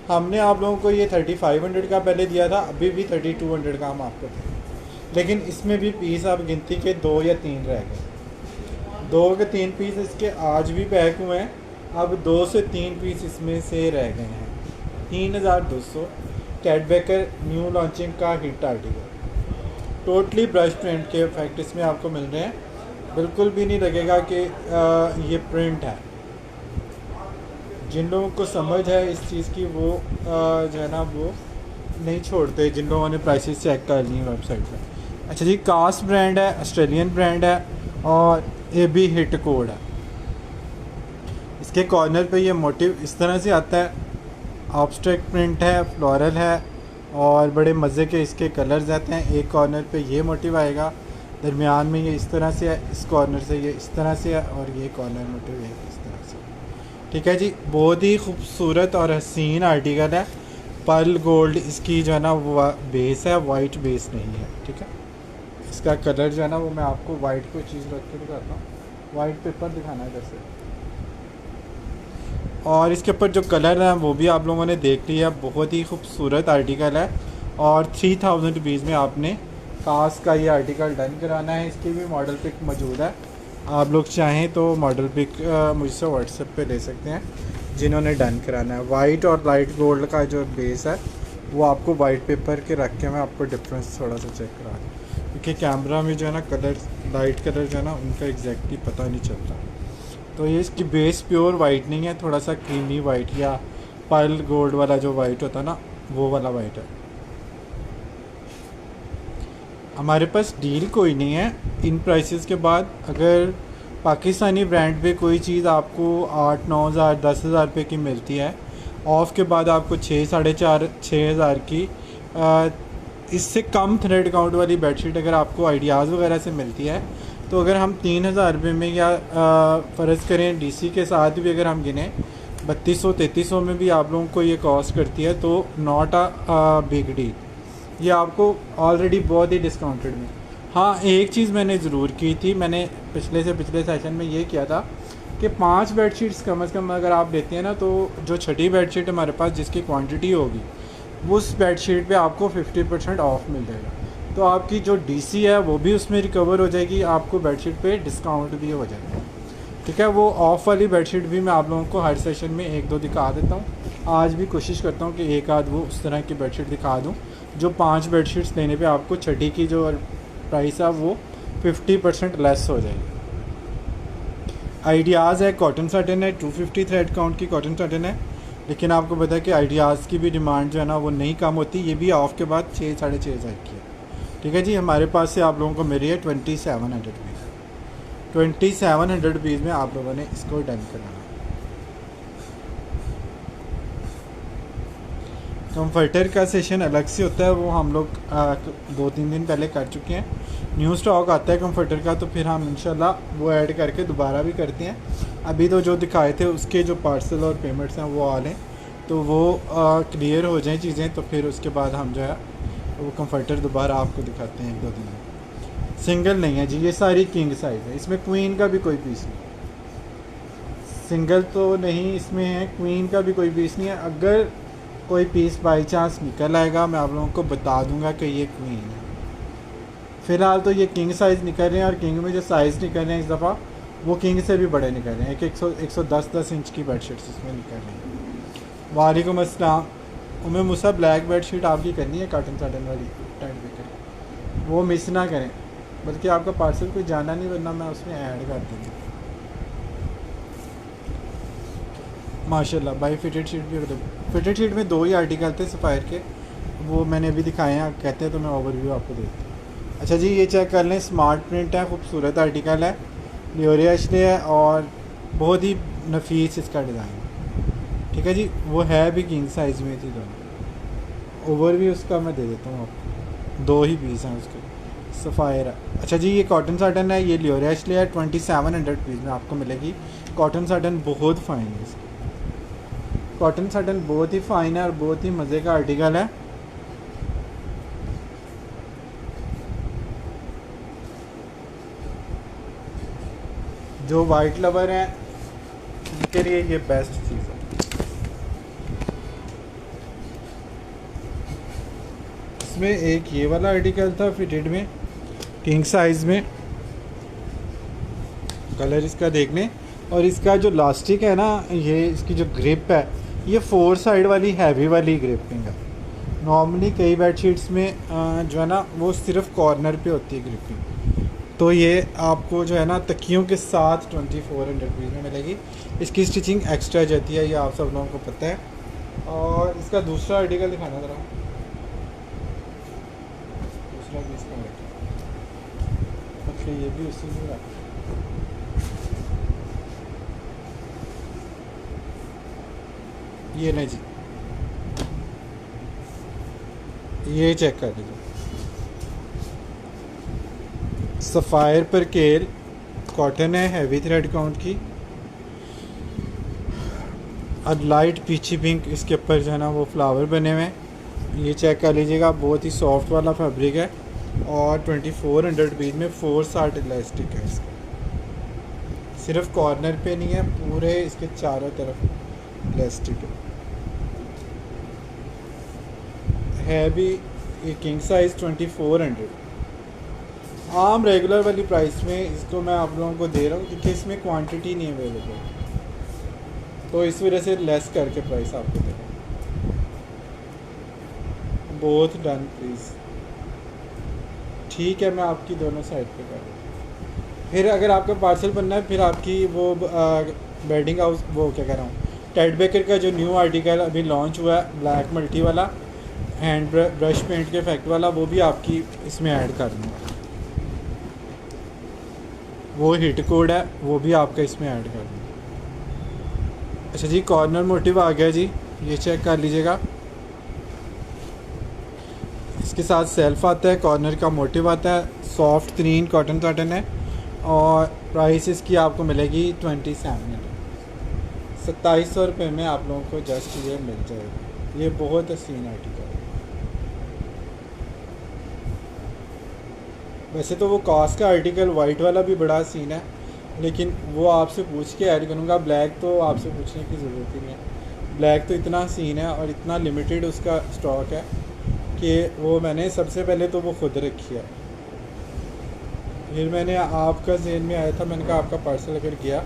हमने आप लोगों को ये 3500 का पहले दिया था, अभी भी 3200 का हम आपको दें, लेकिन इसमें भी पीस आप गिनती के 2 या 3 रह गए। 2 के 3 पीस इसके आज भी पैक हुए हैं, अब 2 से 3 पीस इसमें से रह गए हैं। 3200 टेड बेकर न्यू लॉन्चिंग का hit article, totally brush print के इफेक्ट इसमें आपको मिल रहे हैं, बिल्कुल भी नहीं लगेगा कि ये प्रिंट है। जिन लोगों को समझ है इस चीज़ की वो जो है ना वो नहीं छोड़ते, जिन लोगों ने प्राइसेस चेक कर ली हैं वेबसाइट पर। अच्छा जी, कास्ट ब्रांड है, ऑस्ट्रेलियन ब्रांड है और ये भी हिट कोड है। इसके कॉर्नर पे ये मोटिव इस तरह से आता है, ऑब्स्ट्रैक्ट प्रिंट है, फ्लोरल है और बड़े मज़े के इसके कलर्स आते हैं। एक कॉर्नर पे ये मोटिव आएगा, दरमियान में ये इस तरह से है, इस कॉर्नर से ये इस तरह से है और ये कॉर्नर मोटिव है इस तरह से। ठीक है जी, बहुत ही खूबसूरत और हसीन आर्टिकल है। पर्ल गोल्ड इसकी जो है ना वो बेस है, वाइट बेस नहीं है। ठीक है, इसका कलर जो है ना वो मैं आपको वाइट कोई चीज़ रख के दिखाता हूँ, वाइट पेपर दिखाना है जैसे, और इसके ऊपर जो कलर है वो भी आप लोगों ने देख लिया। बहुत ही खूबसूरत आर्टिकल है और 3000 रुपीज़ में आपने कास्ट का ये आर्टिकल डन कराना है। इसकी भी मॉडल पिक मौजूद है, आप लोग चाहें तो मॉडल पिक मुझसे व्हाट्सएप पे ले सकते हैं जिन्होंने डन कराना है। वाइट और लाइट गोल्ड का जो बेस है वो आपको वाइट पेपर के रख के मैं आपको डिफरेंस थोड़ा सा चेक करा दूँ, क्योंकि कैमरा में जो है ना कलर, लाइट कलर जो है ना उनका एग्जैक्टली पता नहीं चलता। तो ये इसकी बेस प्योर वाइट नहीं है, थोड़ा सा क्रीमी वाइट या पर्ल गोल्ड वाला जो वाइट होता है ना वो वाला वाइट है। हमारे पास डील कोई नहीं है इन प्राइसेस के बाद। अगर पाकिस्तानी ब्रांड पे कोई चीज़ आपको 8-9 हज़ार 10 हज़ार रुपये की मिलती है, ऑफ के बाद आपको 6-4.5-6 हज़ार की इससे कम थ्रेड काउंट वाली बेडशीट अगर आपको आइडियाज़ वगैरह से मिलती है, तो अगर हम 3 हज़ार रुपये में या फ़र्ज़ करें डीसी के साथ भी अगर हम गिने 3200 3300 में भी आप लोगों को ये कॉस्ट करती है, तो नॉट अ बिग डील, ये आपको ऑलरेडी बहुत ही डिस्काउंटेड में। हाँ, एक चीज़ मैंने ज़रूर की थी, मैंने पिछले सेशन में ये किया था कि 5 बेडशीट्स कम से कम अगर आप लेते हैं ना, तो जो छठी बेडशीट हमारे पास जिसकी क्वांटिटी होगी उस बेडशीट पे आपको 50% ऑफ मिल जाएगा, तो आपकी जो डीसी है वो भी उसमें रिकवर हो जाएगी, आपको बेडशीट पे डिस्काउंट भी हो जाएगा। ठीक है, वो ऑफ़ वाली बेडशीट भी मैं आप लोगों को हर सेशन में 1-2 दिखा देता हूँ। आज भी कोशिश करता हूँ कि एक आध वो उस तरह की बेडशीट दिखा दूँ जो 5 बेडशीट्स लेने पे आपको छठी की जो प्राइस है वो 50% लेस हो जाएगी। आइडियाज़ है कॉटन साटन है, 250 थ्रेड काउंट की कॉटन साटन है, लेकिन आपको पता है कि आइडियाज़ की भी डिमांड जो है ना वो नहीं कम होती, ये भी ऑफ़ के बाद 6-6.5 हज़ार की है। ठीक है जी, हमारे पास से आप लोगों को मिली है 2700 रुपीज़। 2700 रुपीज़ में आप लोगों ने इसको डन करना है। कंफर्टर का सेशन अलग से होता है, वो हम लोग 2-3 दिन पहले कर चुके हैं। न्यू स्टॉक आता है कंफर्टर का, तो फिर हम इंशाल्लाह वो ऐड करके दोबारा भी करते हैं। अभी तो जो दिखाए थे उसके जो पार्सल और पेमेंट्स हैं वो आ लें, तो वो क्लियर हो जाएं चीज़ें, तो फिर उसके बाद हम जो है वो कंफर्टर दोबारा आपको दिखाते हैं 1-2 दिन में। सिंगल नहीं है जी, ये सारी किंग साइज़ है, इसमें क्वीन का भी कोई पीस नहीं, सिंगल तो नहीं इसमें है, क्वीन का भी कोई पीस नहीं है। अगर कोई पीस बाई चांस निकल आएगा मैं आप लोगों को बता दूंगा कि ये क्वीन है। फ़िलहाल तो ये किंग साइज़ निकल रहे हैं, और किंग में जो साइज़ निकल रहे हैं इस दफ़ा वो किंग से भी बड़े निकल रहे हैं। 110 इंच की बेडशीट्स इसमें निकल रही हैं। वालेकुम अस्सलाम। उम्मे मूसा, ब्लैक बेडशीट आपकी करनी है कॉटन साटन वाली टाइट बेकर, वो मिस ना करें, बल्कि आपका पार्सल कोई जाना नहीं, वरना मैं उसमें ऐड कर दूँगी। माशाल्लाह भाई, फिटेड शीट भी कर दो। फिटेड शीट में 2 ही आर्टिकल थे सफ़ायर के, वो मैंने अभी दिखाए हैं, कहते हैं तो मैं ओवरव्यू आपको देता हूँ। अच्छा जी, ये चेक कर लें, स्मार्ट प्रिंट है, खूबसूरत आर्टिकल है, लियोरिया एशले है, और बहुत ही नफीस इसका डिज़ाइन। ठीक है जी, वो है भी किंग साइज़ में थी दोनों। ओवरव्यू उसका मैं दे देता हूँ आपको, 2 ही पीस हैं उसके, सफ़ायर है। अच्छा जी, ये कॉटन साटन है, ये लियोरिया एशले है, 2700 रुपीज़ में आपको मिलेगी। कॉटन साटन बहुत फ़ाइन है इसकी, कॉटन साटन बहुत ही फ़ाइन है और बहुत ही मज़े का आर्टिकल है। जो वाइट लवर हैं उनके लिए ये बेस्ट चीज़ है। इसमें एक ये वाला आर्टिकल था फिटेड में, किंग साइज़ में, कलर इसका देख लें, और इसका जो लास्टिक है ना, ये इसकी जो ग्रिप है, ये 4 साइड वाली हैवी वाली ग्रिपिंग है। नॉर्मली कई बेडशीट्स में जो है ना वो सिर्फ कॉर्नर पे होती है ग्रिपिंग, तो ये आपको जो है ना तकियों के साथ 2400 रुपीज़ में मिलेगी। इसकी स्टिचिंग एक्स्ट्रा जाती है, ये आप सब लोगों को पता है। और इसका दूसरा आर्टिकल दिखाना ज़रा, दूसरा भी इसका आर्टिकल, अच्छा ये भी उसी में रखा, ये नहीं जी, ये चेक कर लीजिए, सफ़ायर पर केल कॉटन है, हैवी थ्रेड काउंट की, और लाइट पीची पिंक इसके ऊपर जो है ना वो फ्लावर बने हुए हैं। ये चेक कर लीजिएगा, बहुत ही सॉफ्ट वाला फैब्रिक है, और 2400 रुपीज़ में 4 साट इलास्टिक है इसका। सिर्फ कॉर्नर पे नहीं है, पूरे इसके चारों तरफ इलास्टिक है भी। ये किंग साइज़ 2400, आम रेगुलर वाली प्राइस में इसको मैं आप लोगों को दे रहा हूँ, क्योंकि इसमें क्वांटिटी नहीं अवेलेबल, तो इस वजह से लेस करके प्राइस आपको दे रहा हूँ। बोथ डन प्लीज़, ठीक है, मैं आपकी दोनों साइड पे कर दूँ। फिर अगर आपका पार्सल बनना है, फिर आपकी वो बेडिंग हाउस, वो क्या कह रहा हूँ, टेड बेकर का जो न्यू आर्टिकल अभी लॉन्च हुआ है, ब्लैक मल्टी वाला हैंड ब्रश पेंट के इफेक्ट वाला, वो भी आपकी इसमें ऐड कर दूँगा। वो हिट कोड है, वो भी आपका इसमें ऐड कर दूँगा। अच्छा जी, कॉर्नर मोटिव आ गया जी, ये चेक कर लीजिएगा, इसके साथ सेल्फ आता है, कॉर्नर का मोटिव आता है, सॉफ्ट तरीन कॉटन साटन है, और प्राइस इसकी आपको मिलेगी 2700। ₹2700 में आप लोगों को जस्ट ये मिल जाएगा। ये बहुत हसीन आर्टिकल है। वैसे तो वो कॉस का आर्टिकल वाइट वाला भी बड़ा हसीन है, लेकिन वो आपसे पूछ के ऐड करूँगा। ब्लैक तो आपसे पूछने की ज़रूरत ही नहीं है। ब्लैक तो इतना हसीन है और इतना लिमिटेड उसका स्टॉक है कि वो मैंने सबसे पहले तो वो खुद रखी है। फिर मैंने आपका ज़हन में आया था, मैंने कहा आपका पार्सल अगर गया।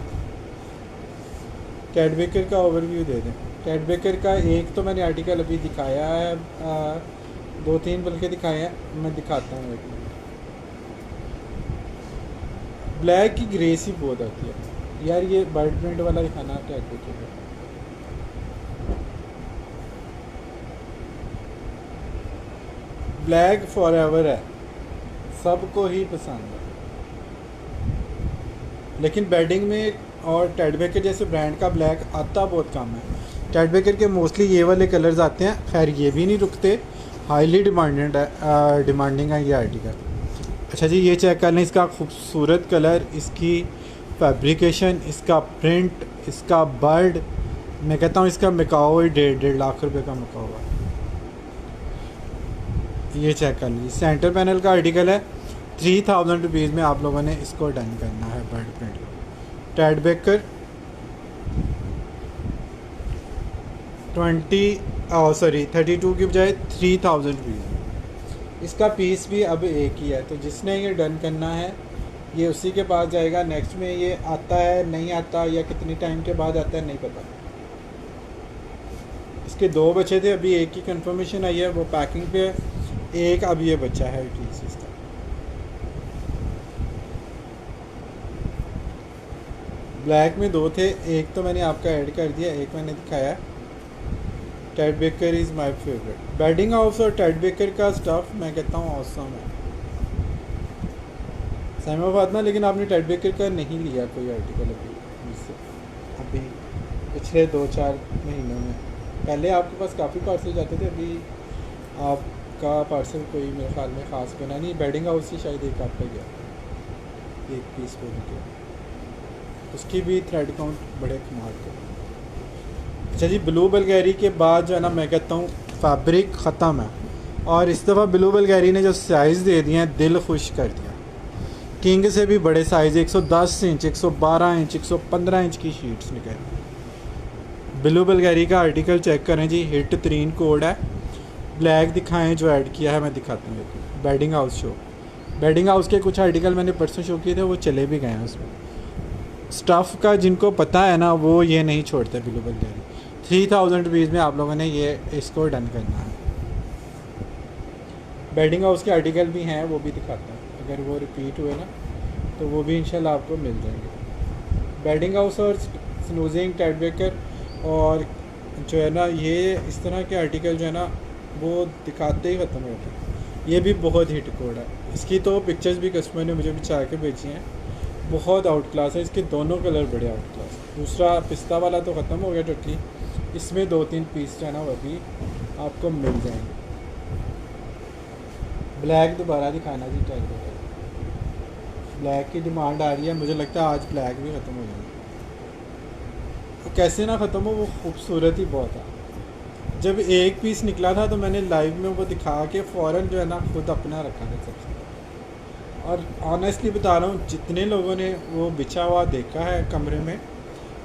कैट बेकर का ओवरव्यू दे दें। कैट बेकर का एक तो मैंने आर्टिकल अभी दिखाया है, 2-3 बल्कि दिखाए हैं, मैं दिखाता हूँ एक। ब्लैक की ग्रेस ही बहुत आती है यार। ये बर्ड प्रिंट वाला दिखाना कैट बेकर का। ब्लैक फॉरएवर है, सबको ही पसंद है, लेकिन बेडिंग में और टेड बेकर जैसे ब्रांड का ब्लैक आता बहुत कम है। टेड बेकर के मोस्टली ये वाले कलर्स आते हैं। खैर ये भी नहीं रुकते, हाईली डिमांडिंग है ये आर्टिकल। अच्छा जी, ये चेक कर लें, इसका खूबसूरत कलर, इसकी फैब्रिकेशन, इसका प्रिंट, इसका बर्ड। मैं कहता हूँ इसका मिकाओ ही 1.5 लाख रुपए का मिकाओ है। ये चेक कर लीजिए, सेंटर पैनल का आर्टिकल है। 3000 रुपीज़ में आप लोगों ने इसको डन करना है। बर्ड प्रिंट टेड बेकर 32 की बजाय 3000 रुपीज़। इसका पीस भी अब एक ही है, तो जिसने ये डन करना है ये उसी के पास जाएगा। नेक्स्ट में ये आता है नहीं आता, या कितनी टाइम के बाद आता है नहीं पता। इसके 2 बचे थे, अभी एक की कंफर्मेशन आई है, वो पैकिंग पे है। एक अब ये बचा है पीस इसका। ब्लैक में 2 थे, एक तो मैंने आपका ऐड कर दिया, एक मैंने दिखाया। Ted Baker is my favourite. Bedding house और टेड बेकर का स्टफ़ मैं कहता हूँ ऑसम है। साइमा फातिमा, लेकिन आपने टेड बेकर का नहीं लिया कोई आर्टिकल अभी पिछले 2-4 महीनों में। पहले आपके पास काफ़ी पार्सल जाते थे, अभी आपका पार्सल कोई मेरे ख्याल में ख़ास बना नहीं। बेडिंग हाउस से शायद एक आपका गया, एक पीस को भी गया, उसकी भी थ्रेड काउंट बड़े कमाल के। अच्छा जी, ब्लू बल्गेरी के बाद जो है ना, मैं कहता हूँ फैब्रिक ख़त्म है। और इस दफ़ा ब्लू बल्गेरी ने जो साइज़ दे दिए हैं, दिल खुश कर दिया। किंग से भी बड़े साइज़ 110 इंच, 112 इंच, 115 इंच की शीट्स निकल। ब्लू बल्गेरी का आर्टिकल चेक करें जी, हिट 3 कोड है। ब्लैक दिखाएं जो ऐड किया है, मैं दिखाता हूँ। Bedding house show, bedding house के कुछ आर्टिकल मैंने परसों शो किए थे, वो चले भी गए हैं उसमें। स्टफ़ का जिनको पता है ना, वो ये नहीं छोड़ते ब्लू बल्गेरी। 3000 रुपीज़ में आप लोगों ने ये इसको डन करना है। बेडिंग हाउस के आर्टिकल भी हैं, वो भी दिखाता हूँ। अगर वो रिपीट हुए ना तो वो भी इंशाल्लाह आपको मिल जाएंगे। बेडिंग हाउस और स्नूजिंग, टेड बेकर और जो है ना, ये इस तरह के आर्टिकल जो है ना, वो दिखाते ही ख़त्म होते हैं। ये भी बहुत हिट कोड है। इसकी तो पिक्चर्स भी कस्टमर ने मुझे बिछा के भेजी हैं, बहुत आउट क्लास है। इसके दोनों कलर बड़े आउट क्लास। दूसरा पिस्ता वाला तो ख़त्म हो गया टोटली। इसमें 2-3 पीस जो है ना, वो भी आपको मिल जाएंगे। ब्लैक दोबारा दिखाना जी, टेड बेकर। ब्लैक की डिमांड आ रही है, मुझे लगता है आज ब्लैक भी ख़त्म हो जाएगा। तो कैसे ना ख़त्म हो, वो खूबसूरत ही बहुत है। जब एक पीस निकला था तो मैंने लाइव में वो दिखा के फ़ौरन जो है ना खुद अपना रखा था सबसे। और ऑनेस्टली बता रहा हूँ, जितने लोगों ने वो बिछा हुआ देखा है कमरे में,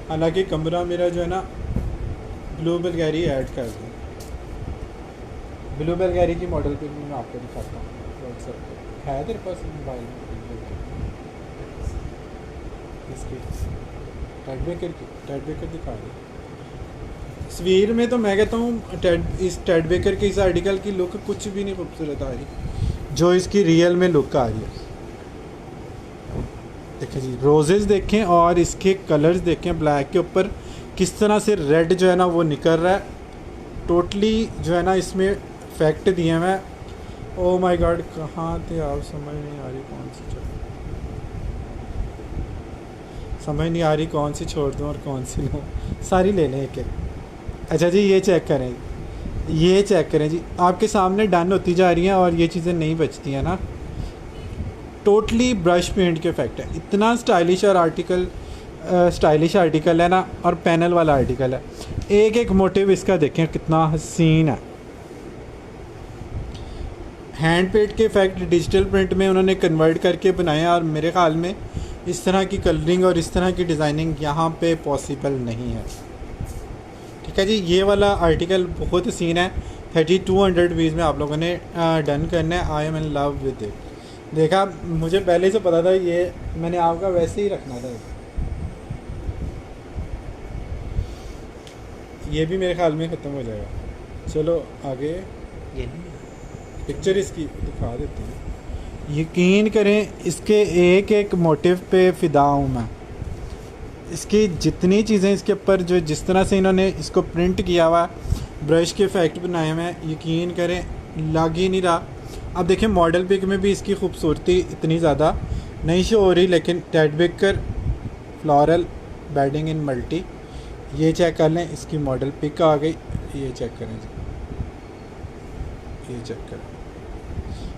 हालांकि कमरा मेरा जो है ना ब्लू बल्गेरी ऐड कर दूँ। ब्लू बल्गेरी की मॉडल पे भी मैं आपको दिखाता हूँ व्हाट्सएप पे। है तेरे पास मोबाइल में? इसकी टेड बेकर दिखा दे। तस्वीर में तो मैं कहता हूँ इस टेड बेकर के इस आर्टिकल की लुक कुछ भी नहीं खूबसूरत आ रही जो इसकी रियल में लुक आ रही है। देखें जी, रोजेस देखें और इसके कलर्स देखें। ब्लैक के ऊपर किस तरह से रेड जो है ना वो निकल रहा है। टोटली जो है ना इसमें इफेक्ट दिए हैं। ओ माय गॉड, कहाँ थे आप? समझ नहीं आ रही कौन सी समझ नहीं आ रही कौन सी छोड़ दूँ और कौन सी लूँ। सारी ले लें एक एक। अच्छा जी, ये चेक करें, ये चेक करें जी, आपके सामने डन होती जा रही हैं और ये चीज़ें नहीं बचती हैं ना। टोटली ब्रश पेंट के इफेक्ट है। इतना स्टाइलिश और आर्टिकल स्टाइलिश आर्टिकल है ना, और पैनल वाला आर्टिकल है। एक एक मोटिव इसका देखें कितना हसीन है। हैंड पेंट के इफेक्ट डिजिटल प्रिंट में उन्होंने कन्वर्ट करके बनाया, और मेरे ख्याल में इस तरह की कलरिंग और इस तरह की डिज़ाइनिंग यहाँ पे पॉसिबल नहीं है। ठीक है जी, ये वाला आर्टिकल बहुत हसीन है। 3200 रुपीज़ में आप लोगों ने डन करना है। I am in love with it. देखा, मुझे पहले से पता था, ये मैंने आपका वैसे ही रखना था। ये भी मेरे ख्याल में ख़त्म हो जाएगा। चलो आगे, ये नहीं पिक्चर इसकी दिखा देते हैं। यकीन करें इसके एक एक मोटिव पे फ़िदा हूँ मैं। इसकी जितनी चीज़ें इसके ऊपर जो जिस तरह से इन्होंने इसको प्रिंट किया हुआ, ब्रश के इफ़ेक्ट बनाए हुए हैं, यकीन करें लग ही नहीं रहा। अब देखें मॉडल पिक में भी इसकी खूबसूरती इतनी ज़्यादा नहीं शो हो रही, लेकिन टेड बेकर फ्लोरल बेडिंग इन मल्टी, ये चेक कर लें। इसकी मॉडल पिक आ गई, ये चेक करें जी, ये चेक करें।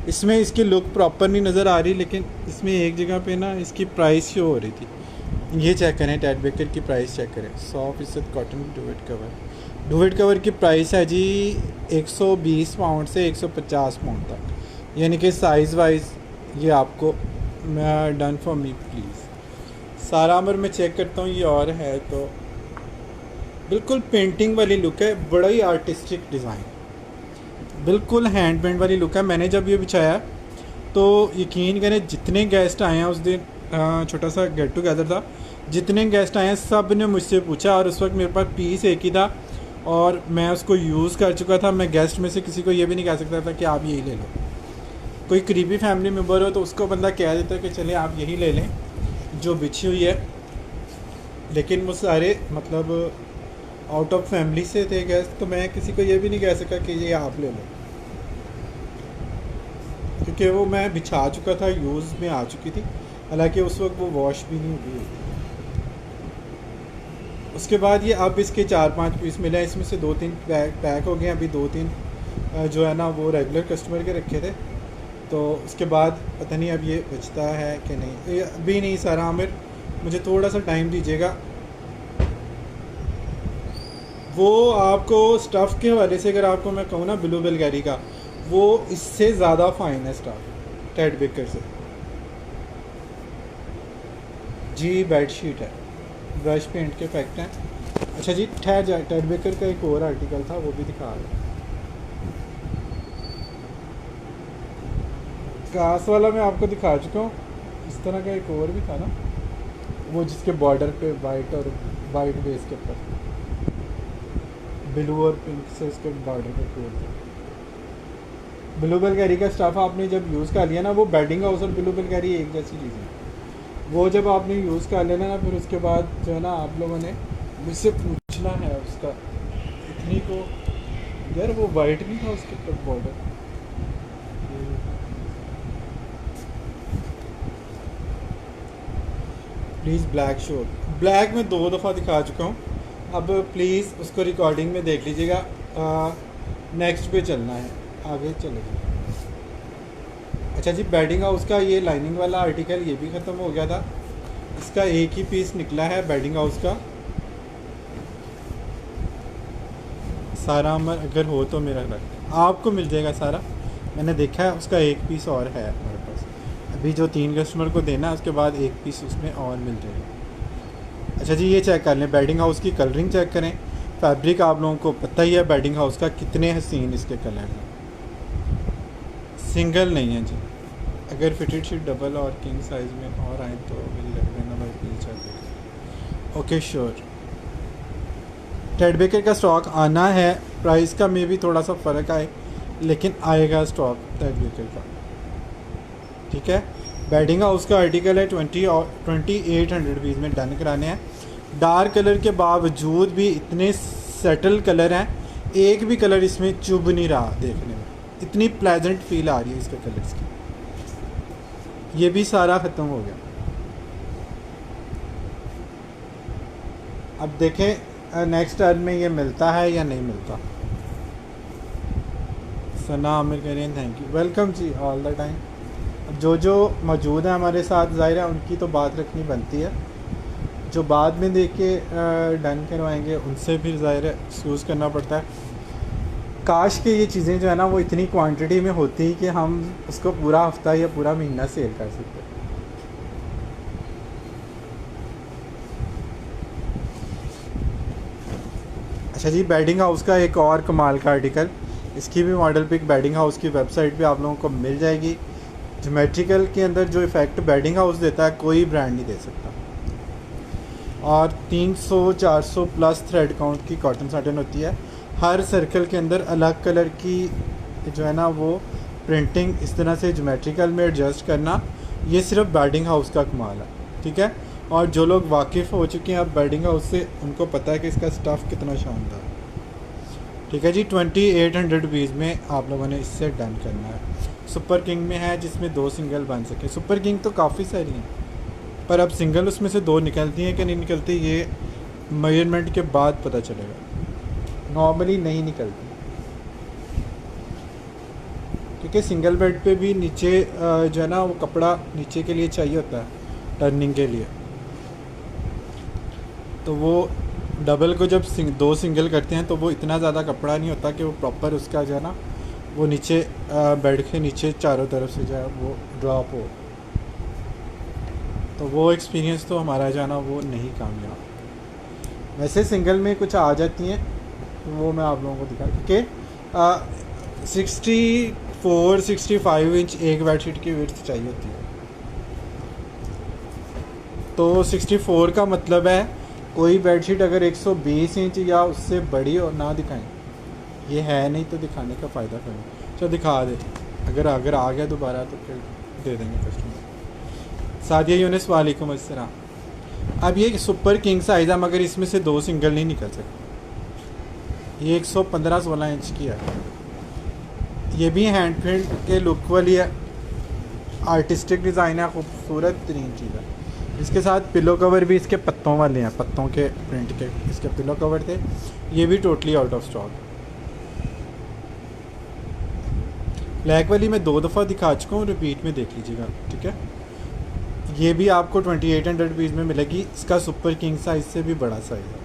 इसमें इसकी लुक प्रॉपर नहीं नज़र आ रही, लेकिन इसमें एक जगह पे ना इसकी प्राइस शो हो रही थी। ये चेक करें, टेड बेकर की प्राइस चेक करें। 100% cotton duvet cover. Duvet cover की प्राइस है जी 120 पाउंड से 150 पाउंड तक, यानी कि साइज़ वाइज ये आपको डन फॉर मी प्लीज़। सारा अमर मैं चेक करता हूँ, ये और है तो बिल्कुल पेंटिंग वाली लुक है, बड़ा ही आर्टिस्टिक डिज़ाइन, बिल्कुल हैंड पेंट वाली लुक है। मैंने जब ये बिछाया तो यकीन करें जितने गेस्ट आए हैं, उस दिन छोटा सा गेट टुगेदर था, जितने गेस्ट आए हैं सब ने मुझसे पूछा, और उस वक्त मेरे पास पीस एक ही था और मैं उसको यूज़ कर चुका था। मैं गेस्ट में से किसी को ये भी नहीं कह सकता था कि आप यही ले लो। कोई करीबी फैमिली मेम्बर हो तो उसको बंदा कह देता है कि चले आप यही ले लें जो बिछी हुई है, लेकिन वो सारे मतलब आउट ऑफ फैमिली से थे गेस्ट, तो मैं किसी को ये भी नहीं कह सका कि ये आप ले लो, क्योंकि वो मैं बिछा चुका था, यूज़ में आ चुकी थी, हालांकि उस वक्त वो वॉश भी नहीं हुई थी। उसके बाद ये अब इसके 4-5 पीस मिले, इसमें से 2-3 पैक हो गए। अभी 2-3 जो है ना वो रेगुलर कस्टमर के रखे थे, तो उसके बाद पता नहीं अब ये बचता है कि नहीं। अभी नहीं सारा आमिर, मुझे थोड़ा सा टाइम दीजिएगा। वो आपको स्टफ़ के हवाले से अगर आपको मैं कहूँ ना, ब्लू बेलगैरी का वो इससे ज़्यादा फ़ाइन है स्टफ़ टेड बेकर से जी। बेड शीट है, ब्रश पेंट के इफेक्ट हैं। अच्छा जी, ठहर जाए, टेड बेकर का एक और आर्टिकल था वो भी दिखा रहा। कास वाला मैं आपको दिखा चुका हूँ, इस तरह का एक और भी था ना, वो जिसके बॉर्डर पे वाइट और वाइट बेस के ऊपर ब्लू और पिंक से उसके बॉर्डर पे कोड था। ब्लू बेलगैरी का स्टफ़ आपने जब यूज़ कर लिया ना, वो बेडिंग हाउस और ब्लू बेलगैरी एक जैसी चीज़ है। वो जब आपने यूज़ कर लेना ना, फिर उसके बाद जो है ना आप लोगों ने मुझसे पूछना है उसका इतनी को, यार वो वाइट नहीं था उसके ऊपर border. Please black show, black में 2 दफ़ा दिखा चुका हूँ, अब प्लीज़ उसको रिकॉर्डिंग में देख लीजिएगा। नेक्स्ट पे चलना है, आगे चलेगा। अच्छा जी, बेडिंग हाउस का ये लाइनिंग वाला आर्टिकल ये भी ख़त्म हो गया था, इसका एक ही पीस निकला है बेडिंग हाउस का। सारा अमर अगर हो तो मेरा रख, आपको मिल जाएगा सारा, मैंने देखा है, उसका एक पीस और है हमारे पास। अभी जो 3 कस्टमर को देना है उसके बाद एक पीस उसमें और मिल जाएगा। अच्छा जी, ये चेक कर लें, बेडिंग हाउस की कलरिंग चेक करें। फैब्रिक आप लोगों को पता ही है बेडिंग हाउस का, कितने हसीन इसके कलर हैं। सिंगल नहीं है जी, अगर फिटेड शीट डबल और किंग साइज़ में और आए तो मेरी रख देना भाई, please check. Okay sure. Ted Baker का स्टॉक आना है, प्राइस का में भी थोड़ा सा फ़र्क आए, लेकिन आएगा स्टॉक टेड बेकर का। ठीक है, बेडिंग हाउस का आर्टिकल है 2800 रुपीज़ में डन कराने हैं। डार्क कलर के बावजूद भी इतने सेटल कलर हैं, एक भी कलर इसमें चुभ नहीं रहा देखने में, इतनी प्लेजेंट फील आ रही है इसके कलर्स की। ये भी सारा ख़त्म हो गया। अब देखें नेक्स्ट टर्न में ये मिलता है या नहीं मिलता। सना आमिर करें थैंक यू, वेलकम जी ऑल द टाइम। अब जो मौजूद है हमारे साथ, ज़ाहिर है उनकी तो बात रखनी बनती है, जो बाद में देख के डन करवाएंगे उनसे फिर ज़ाहिर है एक्सक्यूज़ करना पड़ता है। काश के ये चीज़ें जो है ना वो इतनी क्वांटिटी में होती कि हम उसको पूरा हफ्ता या पूरा महीना सेल कर सकते। अच्छा जी, बेडिंग हाउस का एक और कमाल का आर्टिकल, इसकी भी मॉडल पिक बेडिंग हाउस की वेबसाइट पे आप लोगों को मिल जाएगी। ज्योमेट्रिकल के अंदर जो इफ़ेक्ट बेडिंग हाउस देता है कोई ब्रांड नहीं दे सकता। और 300-400 प्लस थ्रेड काउंट की कॉटन साटन होती है। हर सर्कल के अंदर अलग कलर की जो है ना वो प्रिंटिंग इस तरह से ज्योमेट्रिकल में एडजस्ट करना, ये सिर्फ बेडिंग हाउस का कमाल है, ठीक है। और जो लोग वाकिफ़ हो चुके हैं अब बेडिंग हाउस से, उनको पता है कि इसका स्टफ़ कितना शानदार है, ठीक है जी। 2800 रुपीज़ में आप लोगों ने इससे डन करना है। सुपर किंग में है जिसमें 2 सिंगल बन सके। सुपर किंग तो काफ़ी सारी हैं, पर अब सिंगल उसमें से 2 निकलती हैं कि नहीं निकलती ये मेजरमेंट के बाद पता चलेगा, नॉर्मली नहीं निकलती, क्योंकि सिंगल बेड पे भी नीचे जो है ना वो कपड़ा नीचे के लिए चाहिए होता है टर्निंग के लिए। तो वो डबल को जब 2 सिंगल करते हैं तो वो इतना ज़्यादा कपड़ा नहीं होता कि वो प्रॉपर उसका जो है ना वो नीचे बेड के नीचे चारों तरफ से जो है वो ड्रॉप हो। तो वो एक्सपीरियंस तो हमारा जो है ना वो नहीं कामयाब। वैसे सिंगल में कुछ आ जाती हैं, तो वो मैं आप लोगों को दिखा, क्योंकि 64-65 इंच एक बेडशीट की विड्थ चाहिए होती है। तो 64 का मतलब है कोई बेडशीट अगर 120 इंच या उससे बड़ी हो ना दिखाएं, ये है नहीं तो दिखाने का फ़ायदा करें। चलो दिखा दे, अगर आ गया दोबारा तो फिर दे देंगे कस्टमर। सादिया यूनिस वालेकुम अस्सलाम। अब ये सुपर किंग साइज़ है मगर इसमें से 2 सिंगल नहीं निकल सकते। ये 115-16 इंच की है। ये भी हैंड प्रिंट के लुक वाली है, आर्टिस्टिक डिज़ाइन है, खूबसूरत तरीन चीज़ है। इसके साथ पिलो कवर भी इसके पत्तों वाले हैं, पत्तों के प्रिंट के इसके पिलो कवर थे। ये भी totally out of stock. Black वाली मैं 2 दफ़ा दिखा चुका हूँ, रिपीट में देख लीजिएगा, ठीक है। ये भी आपको 2800 रुपीज़ में मिलेगी। इसका सुपर किंग साइज़ से भी बड़ा साइज़ है।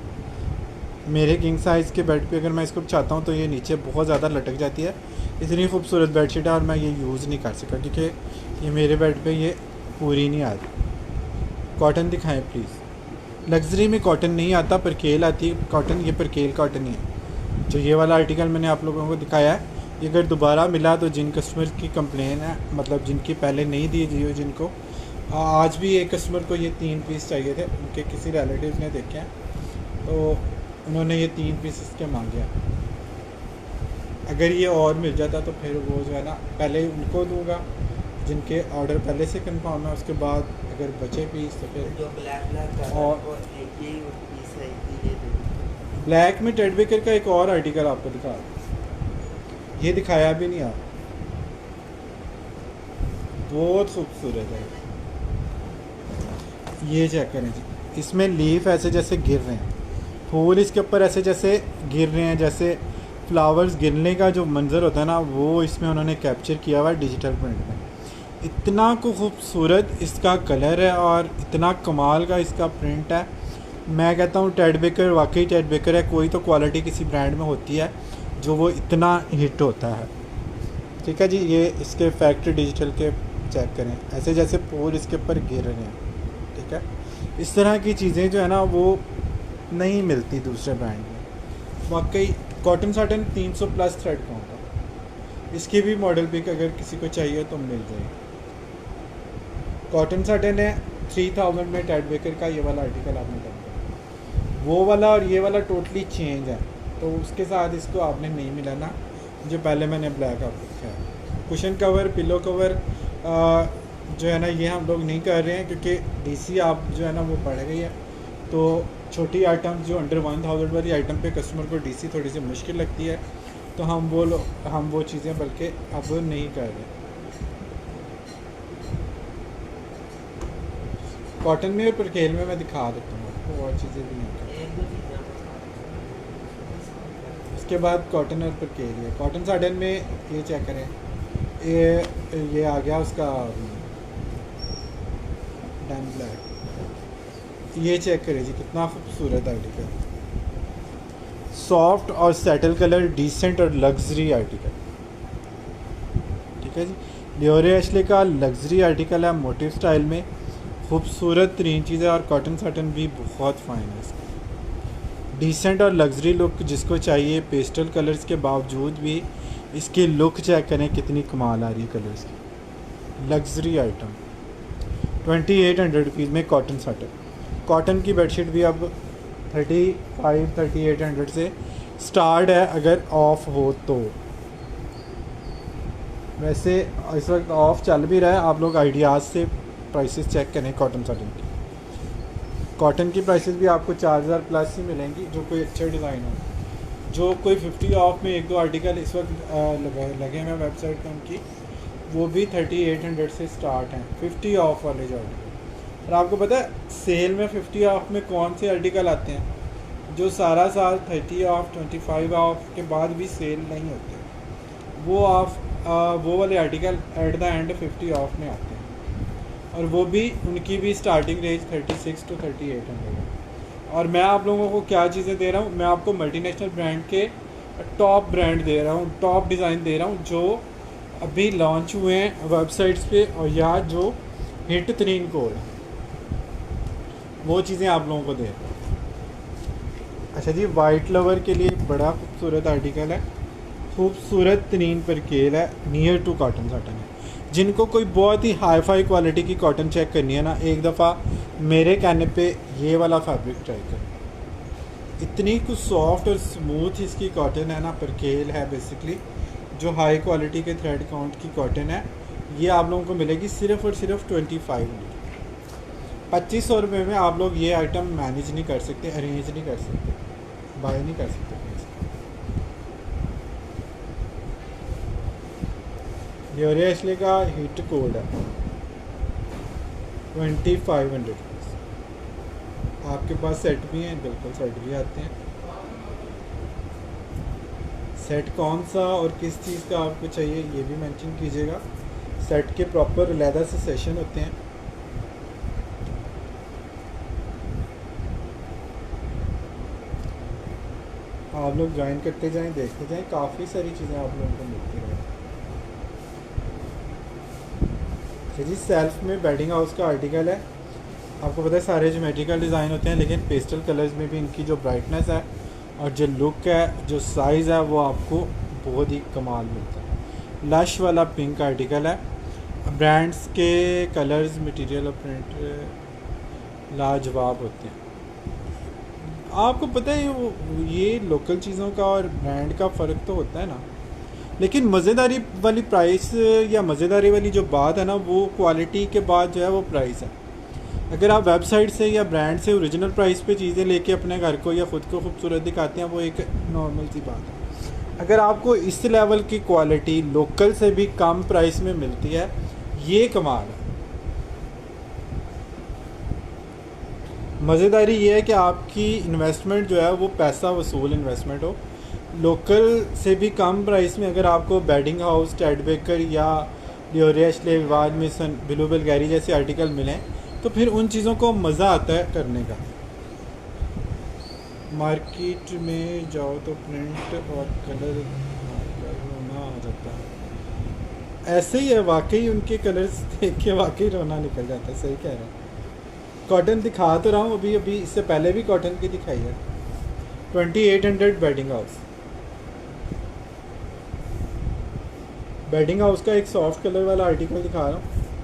मेरे किंग साइज़ के बेड पे अगर मैं इसको चाहता हूँ तो ये नीचे बहुत ज़्यादा लटक जाती है। इतनी खूबसूरत बेडशीट है और मैं ये यूज़ नहीं कर सका क्योंकि ये मेरे बेड पे ये पूरी नहीं आती। कॉटन दिखाएं प्लीज़। लग्जरी में कॉटन नहीं आता, परकेल आती है कॉटन। ये परकेल कॉटन ही है। जो ये वाला आर्टिकल मैंने आप लोगों को दिखाया है, ये अगर दोबारा मिला तो जिन कस्टमर की कंप्लेन है, मतलब जिनकी पहले नहीं दी जियो, जिनको आज भी एक कस्टमर को ये 3 पीस चाहिए थे, उनके किसी रिलेटिव ने देखे हैं तो उन्होंने ये 3 पीस इसके मांगे हैं। अगर ये और मिल जाता तो फिर वो जो है ना पहले उनको दूंगा जिनके ऑर्डर पहले से कंफर्म है, उसके बाद अगर बचे पीस तो फिर जो ब्लैक और एक ही पीस है, ये ब्लैक में टेड बेकर का एक और आर्टिकल आपको दिखा, ये दिखाया भी नहीं आप, बहुत खूबसूरत है। ये चेक करें जी, इसमें लीफ ऐसे जैसे गिर रहे हैं, फूल इसके ऊपर ऐसे जैसे गिर रहे हैं, जैसे फ्लावर्स गिरने का जो मंज़र होता है ना वो इसमें उन्होंने कैप्चर किया हुआ है डिजिटल प्रिंट में। इतना को खूबसूरत इसका कलर है और इतना कमाल का इसका प्रिंट है। मैं कहता हूँ टेड बेकर वाकई टेड बेकर है। कोई तो क्वालिटी किसी ब्रांड में होती है जो वो इतना हिट होता है, ठीक है जी। ये इसके फैक्ट्री डिजिटल के चेक करें, ऐसे जैसे फूल इसके ऊपर गिर रहे हैं, ठीक है। इस तरह की चीज़ें जो है ना वो नहीं मिलती दूसरे ब्रांड में। वाकई कॉटन साटन 300 प्लस थ्रेड का होगा। इसकी भी मॉडल पिक अगर किसी को चाहिए तो मिल जाएगी। कॉटन साटन है 3000 में टेड बेकर का। ये वाला आर्टिकल आपने देखा, वो वाला और ये वाला टोटली चेंज है, तो उसके साथ इसको आपने नहीं मिलाना जो पहले मैंने ब्लैक आपको दिखाया। कुशन कवर, पिलो कवर जो है ना ये हम लोग नहीं कर रहे हैं क्योंकि डीसी आप जो है ना वो बढ़ गई है। तो छोटी आइटम जो अंडर 1000 वाली आइटम पे कस्टमर को डीसी थोड़ी सी मुश्किल लगती है, तो हम वो चीज़ें बल्कि अब नहीं कर रहे। कॉटन में और परकेल में मैं दिखा देता हूँ आपको, और चीज़ें भी नहीं कर। एक दो चीज़ें उसके बाद कॉटन और परकेल है। कॉटन साटन में ये चेक करें, ये आ गया उसका डन ब्लैक। ये चेक करें जी, कितना खूबसूरत आर्टिकल, सॉफ्ट और सेटल कलर, डिसेंट और लग्जरी आर्टिकल। ठीक है जी, लियोरे एशले का लग्जरी आर्टिकल है, मोटिव स्टाइल में, खूबसूरत तरीन चीज़ है, और कॉटन साटन भी बहुत फाइन है इसका। डिसेंट और लग्जरी लुक जिसको चाहिए, पेस्टल कलर्स के बावजूद भी इसकी लुक चेक करें कितनी कमाल आ रही है कलर्स की। लग्जरी आइटम 2800 रुपीज़ में कॉटन साटन। कॉटन की बेडशीट भी अब 3800 से स्टार्ट है अगर ऑफ हो तो। वैसे इस वक्त ऑफ चल भी रहा है, आप लोग आइडियाज़ से प्राइसेस चेक करें कॉटन साटन की। कॉटन की प्राइसेस भी आपको 4000 प्लस ही मिलेंगी, जो कोई अच्छे डिज़ाइन हो। जो कोई 50 ऑफ में एक दो आर्टिकल इस वक्त लगे हैं वेबसाइट पर उनकी, वो भी 3800 से स्टार्ट हैं, 50 ऑफ वाले जो आर्टिकल। और आपको पता है सेल में 50 ऑफ में कौन से आर्टिकल आते हैं जो सारा साल 30 ऑफ 25 ऑफ के बाद भी सेल नहीं होते, वो वाले article at the end 50 of में आते हैं, और वो भी उनकी भी स्टार्टिंग रेंज 36 to 3800 है। और मैं आप लोगों को क्या चीज़ें दे रहा हूँ, मैं आपको मल्टीनेशनल ब्रांड के टॉप ब्रांड दे रहा हूँ, टॉप डिज़ाइन दे रहा हूँ, जो अभी लॉन्च हुए हैं वेबसाइट्स पे, और या जो हिट तरीन कोड है, वो चीज़ें आप लोगों को दे रहा हूँ। अच्छा जी, वाइट लवर के लिए बड़ा खूबसूरत आर्टिकल है, खूबसूरत तरीन पर केल है, नियर टू कॉटन साटन है। जिनको कोई बहुत ही हाई फाई क्वालिटी की कॉटन चेक करनी है ना, एक दफ़ा मेरे कहने पे ये वाला फैब्रिक ट्राई करें। इतनी कुछ सॉफ्ट और स्मूथ इसकी कॉटन है ना, परकेल है बेसिकली, जो हाई क्वालिटी के थ्रेड काउंट की कॉटन है। ये आप लोगों को मिलेगी सिर्फ़ और सिर्फ 2500 रुपये में। आप लोग ये आइटम मैनेज नहीं कर सकते, अरेंज नहीं कर सकते, बाय नहीं कर सकते। लियोरे एशले का हिट कोड है 2500। आपके पास सेट भी हैं, बिल्कुल सेट भी आते हैं। सेट कौन सा और किस चीज़ का आपको चाहिए ये भी मेंशन कीजिएगा। सेट के प्रॉपर अलहदा से सेशन होते हैं। आप लोग ज्वाइन करते जाएं, देखते जाएं, काफ़ी सारी चीज़ें आप लोगों को मिलती रहें। जी, सेल्फ में बेडिंग हाउस का आर्टिकल है। आपको पता है सारे ज्योमेट्रिकल डिज़ाइन होते हैं, लेकिन पेस्टल कलर्स में भी इनकी जो ब्राइटनेस है और जो लुक है, जो साइज़ है, वो आपको बहुत ही कमाल मिलता है। लश वाला पिंक आर्टिकल है। ब्रांड्स के कलर्स, मटेरियल और प्रिंट लाजवाब होते हैं। आपको पता है ये लोकल चीज़ों का और ब्रांड का फ़र्क तो होता है ना, लेकिन मज़ेदारी वाली प्राइस या मज़ेदारी वाली जो बात है ना, वो क्वालिटी के बाद जो है वो प्राइस है। अगर आप वेबसाइट से या ब्रांड से ओरिजिनल प्राइस पे चीज़ें लेके अपने घर को या ख़ुद को खूबसूरत दिखाते हैं, वो एक नॉर्मल सी बात है। अगर आपको इस लेवल की क्वालिटी लोकल से भी कम प्राइस में मिलती है, ये कमाल है। मज़ेदारी ये है कि आपकी इन्वेस्टमेंट जो है वो पैसा वसूल इन्वेस्टमेंट हो। लोकल से भी कम प्राइस में अगर आपको बेडिंग हाउस, टेड बेकर या लियोरे एशले, विवाद मिशन, ब्लू बुल्गारी जैसे आर्टिकल मिलें, तो फिर उन चीज़ों को मज़ा आता है करने का। मार्केट में जाओ तो प्रिंट और कलर रोना आ जाता है। ऐसे ही है, वाकई उनके कलर्स देख के वाकई रोना निकल जाता है। सही कह रहे हैं। कॉटन दिखा तो रहा हूँ, अभी इससे पहले भी कॉटन की दिखाई है। 2800 बेडिंग हाउस। बेडिंग हाउस का एक सॉफ्ट कलर वाला आर्टिकल दिखा रहा हूँ,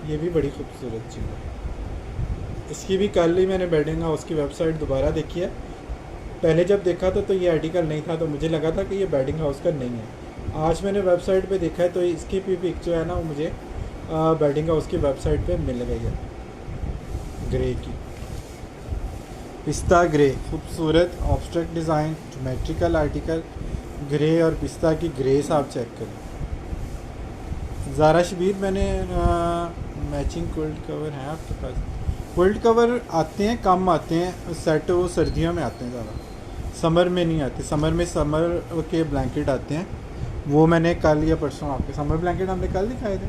ये भी बड़ी खूबसूरत चीज़ है। इसकी भी कल ही मैंने बेडिंग हाउस की वेबसाइट दोबारा देखी है। पहले जब देखा था तो ये आर्टिकल नहीं था, तो मुझे लगा था कि ये बेडिंग हाउस का नहीं है। आज मैंने वेबसाइट पे देखा है तो इसकी भी पिक जो है ना, वो मुझे बेडिंग हाउस की वेबसाइट पे मिल गई है। ग्रे की पिस्ता ग्रे, खूबसूरत obstruct design, geometrical article, grey और पिस्ता की ग्रेस आप चेक करें। ज़ारा शबीर, मैंने मैचिंग क्विल्ट कवर है आपके पास? क्विल्ट कवर आते हैं, कम आते हैं सेट, वो सर्दियों में आते हैं ज़्यादा, समर में नहीं आते। समर में समर के ब्लैंकेट आते हैं, वो मैंने कल या परसों आपके समर ब्लैंकेट हमने कल दिखाए थे।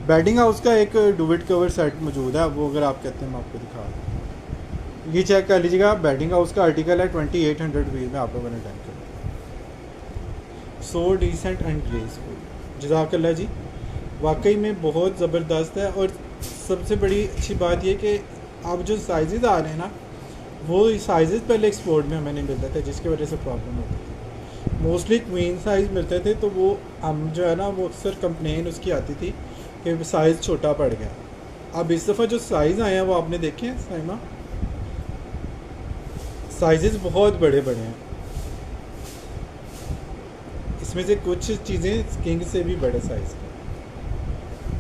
बेडिंग हाउस का एक डुवेट कवर सेट मौजूद है, वो अगर आप कहते हैं मैं आपको दिखा दूँ। ये चेक कर लीजिएगा, बेडिंग हाउस का आर्टिकल है 2800 रुपीज़ में आप लोगों ने डन कर। सो डिसेंट एंड ग्रेसफुल, जज़ाकल्लाह जी, वाकई में बहुत ज़बरदस्त है। और सबसे बड़ी अच्छी बात ये कि अब जो साइज़ आ रहे हैं ना, वो साइज़ पहले एक्सपोर्ट में हमें नहीं मिलते थे, जिसकी वजह से प्रॉब्लम होती थी। मोस्टली क्वीन साइज़ मिलते थे, तो वो हम जो है ना, वो अक्सर कंप्लेन उसकी आती थी कि साइज़ छोटा पड़ गया। अब इस दफ़ा जो साइज़ आए हैं वो आपने देखे हैं साइमा, साइजेस बहुत बड़े बड़े हैं। इसमें से कुछ चीज़ें किंग से भी बड़े साइज़ के।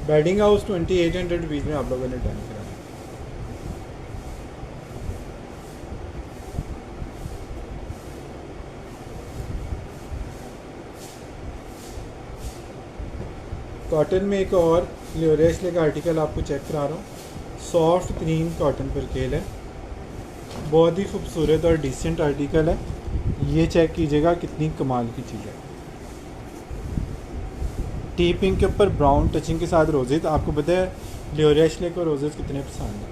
बेडिंग हाउस 2800 रुपीज़ में आप लोगों ने डन करा। कॉटन में एक और लियोरेस्ले का आर्टिकल आपको चेक करा रहा हूँ। सॉफ्ट ग्रीन कॉटन पर केल है, बहुत ही खूबसूरत और डिसेंट आर्टिकल है। ये चेक कीजिएगा कितनी कमाल की चीज़ है। टी पिंक के ऊपर ब्राउन टचिंग के साथ रोजेज। आपको पता है लियोरेस्ले को रोजेज कितने पसंद हैं,